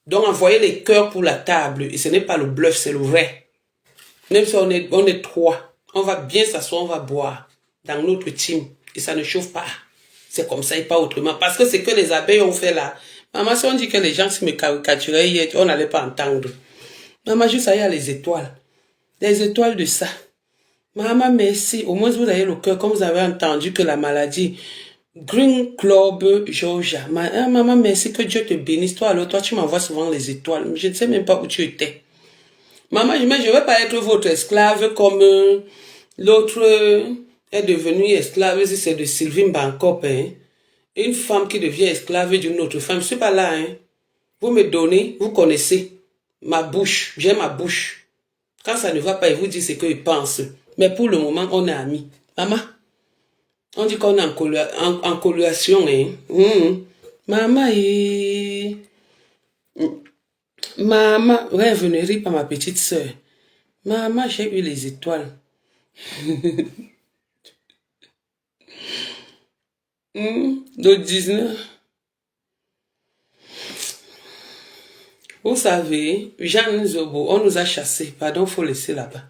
Donc envoyez les cœurs pour la table. Et ce n'est pas le bluff, c'est le vrai. Même si on est trois. On va bien s'asseoir, on va boire. Dans notre team. Et ça ne chauffe pas. C'est comme ça et pas autrement. Parce que c'est que les abeilles ont fait là. Maman, si on dit que les gens se me caricaturaient hier, on n'allait pas entendre. Maman, juste ça, il y a les étoiles. Les étoiles de ça. Maman, merci. Au moins, vous avez le cœur, comme vous avez entendu que la maladie. Green Club Georgia. Maman, merci, que Dieu te bénisse. Toi, alors, toi, tu m'envoies souvent les étoiles. Je ne sais même pas où tu étais. Maman, je ne vais pas être votre esclave comme l'autre est devenue esclave. C'est de Sylvie Bancop, hein. Une femme qui devient esclave d'une autre femme. Je ne suis pas là, hein. Vous me donnez, vous connaissez ma bouche. J'ai ma bouche. Quand ça ne va pas, il vous dit ce qu'il pense. Mais pour le moment, on est amis. Maman, on dit qu'on est en coloration, hein. Maman, maman, ouais, venez pas ma petite soeur. Maman, j'ai eu les étoiles. De 19. Vous savez, Jeanne Zobo, on nous a chassés. Pardon, faut laisser là-bas.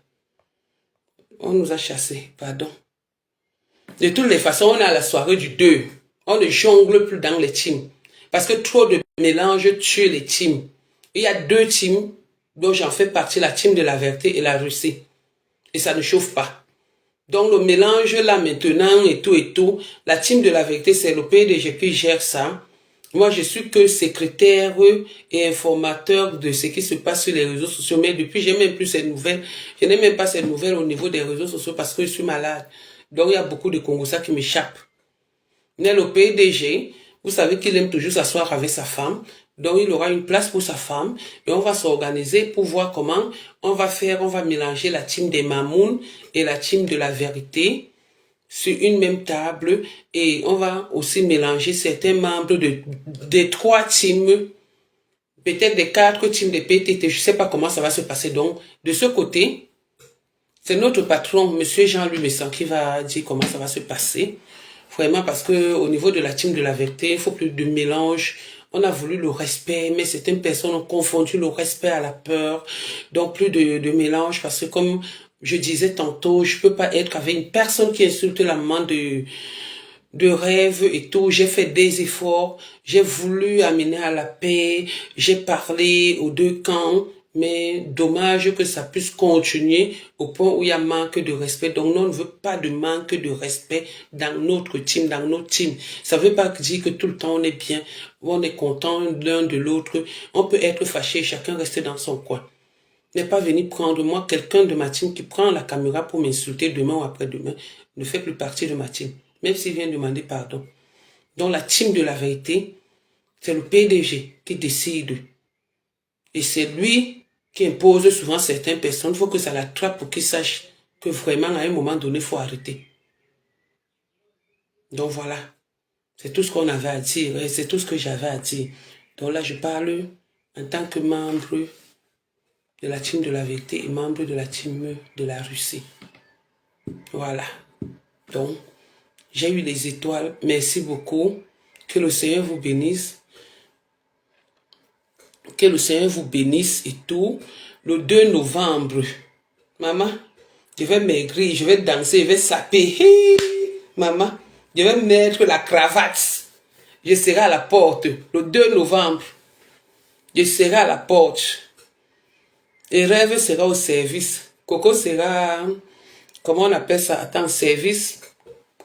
On nous a chassés, pardon. De toutes les façons, on est à la soirée du 2. On ne jongle plus dans les teams. Parce que trop de mélange tue les teams. Il y a 2 teams dont j'en fais partie, la team de la vérité et la Russie. Et ça ne chauffe pas. Donc le mélange là maintenant et tout, la team de la vérité, c'est le PDG qui gère ça. Moi, je suis que secrétaire et informateur de ce qui se passe sur les réseaux sociaux. Mais depuis, j'ai même plus ces nouvelles. Je n'ai même pas ces nouvelles au niveau des réseaux sociaux parce que je suis malade. Donc, il y a beaucoup de Congolais qui m'échappent. Mais le PDG, vous savez qu'il aime toujours s'asseoir avec sa femme. Donc, il aura une place pour sa femme. Et on va s'organiser pour voir comment on va faire. On va mélanger la team des Mamoun et la team de la vérité sur une même table. Et on va aussi mélanger certains membres des 3 teams. Peut-être des 4 teams de PTT. Je ne sais pas comment ça va se passer. Donc, de ce côté, c'est notre patron, monsieur Jean-Louis Messan, qui va dire comment ça va se passer. Vraiment, parce que au niveau de la team de la vérité, il faut plus de mélange. On a voulu le respect, mais certaines personnes ont confondu le respect à la peur. Donc, plus de mélange, parce que comme je disais tantôt, je peux pas être avec une personne qui insulte la maman de rêve et tout. J'ai fait des efforts. J'ai voulu amener à la paix. J'ai parlé aux 2 camps. Mais dommage que ça puisse continuer au point où il y a manque de respect. Donc, nous, on ne veut pas de manque de respect dans notre team, dans nos teams. Ça ne veut pas dire que tout le temps on est bien, on est content l'un de l'autre. On peut être fâché, chacun rester dans son coin. N'est pas venir prendre moi, quelqu'un de ma team qui prend la caméra pour m'insulter demain ou après-demain, ne fait plus partie de ma team. Même s'il vient demander pardon. Donc, la team de la vérité, c'est le PDG qui décide. Et c'est lui qui impose souvent certaines personnes. Il faut que ça l'attrape pour qu'il sache que vraiment, à un moment donné, il faut arrêter. Donc voilà. C'est tout ce qu'on avait à dire. Et c'est tout ce que j'avais à dire. Donc là, je parle en tant que membre de la team de la vérité et membre de la team de la Russie. Voilà. Donc, j'ai eu les étoiles. Merci beaucoup. Que le Seigneur vous bénisse. Que le Seigneur vous bénisse et tout. Le 2 novembre, maman, je vais maigrir, je vais danser, je vais saper. Hi, maman, je vais mettre la cravate. Je serai à la porte le 2 novembre. Je serai à la porte. Et Rêve sera au service. Coco sera, comment on appelle ça? Attends, service.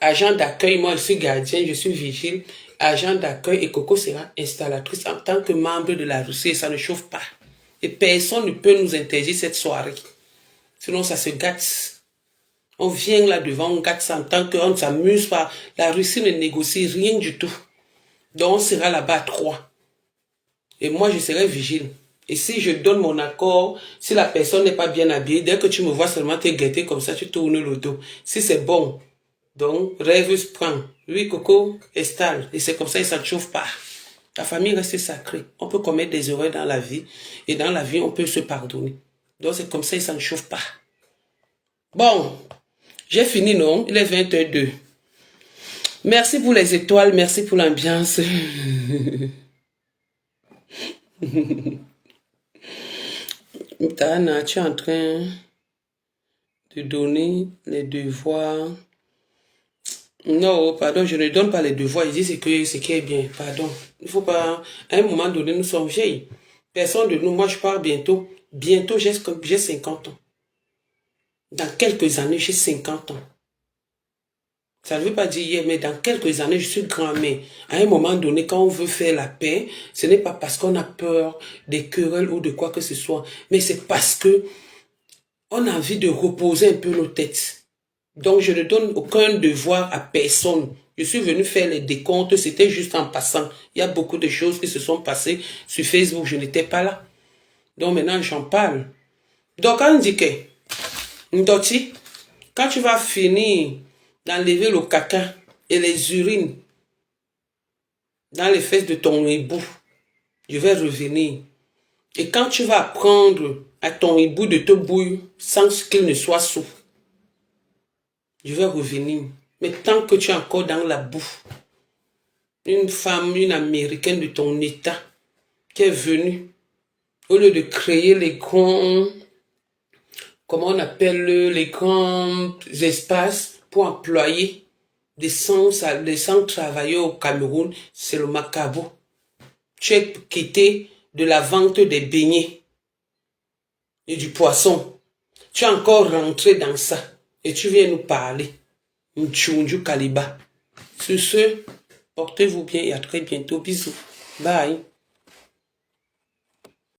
Agent d'accueil, moi je suis gardien, je suis vigile. Agent d'accueil et Coco sera installatrice en tant que membre de la Russie et ça ne chauffe pas. Et personne ne peut nous interdire cette soirée. Sinon ça se gâte. On vient là devant, on gâte ça en tant qu'on ne s'amuse pas. La Russie ne négocie rien du tout. Donc on sera là-bas à 3. Et moi je serai vigile. Et si je donne mon accord, si la personne n'est pas bien habillée, dès que tu me vois seulement te guetter comme ça, tu tournes le dos. Si c'est bon, donc Rêve se prend. Lui, Coco, installe. Et c'est comme ça, il ne s'en chauffe pas. La famille reste sacrée. On peut commettre des erreurs dans la vie. Et dans la vie, on peut se pardonner. Donc c'est comme ça, il ne s'en chauffe pas. Bon, j'ai fini, non? Il est 22h02. Merci pour les étoiles, merci pour l'ambiance. Tana, tu es en train de donner les devoirs. Non, pardon, je ne donne pas les devoirs. Je dis ce qui est bien. Pardon. Il ne faut pas... À un moment donné, nous sommes vieilles. Personne de nous, moi je pars bientôt. Bientôt, j'ai 50 ans. Dans quelques années, j'ai 50 ans. Ça ne veut pas dire hier, mais dans quelques années, je suis grand-mère. À un moment donné, quand on veut faire la paix, ce n'est pas parce qu'on a peur des querelles ou de quoi que ce soit, mais c'est parce que on a envie de reposer un peu nos têtes. Donc, je ne donne aucun devoir à personne. Je suis venu faire les décomptes, c'était juste en passant. Il y a beaucoup de choses qui se sont passées sur Facebook, je n'étais pas là. Donc, maintenant, j'en parle. Donc, on dit que, Ndoti, quand tu vas finir d'enlever le caca et les urines dans les fesses de ton hibou, je vais revenir. Et quand tu vas apprendre à ton hibou de te bouillir sans qu'il ne soit sous, je vais revenir. Mais tant que tu es encore dans la bouffe, une femme, une américaine de ton état, qui est venue, au lieu de créer les grands, comment on appelle les grands espaces pour employer des 100 travailleurs au Cameroun, c'est le macabre. Tu es quitté de la vente des beignets et du poisson. Tu es encore rentré dans ça et tu viens nous parler. Mtchunju Kaliba. Sur ce, portez-vous bien et à très bientôt. Bisous. Bye.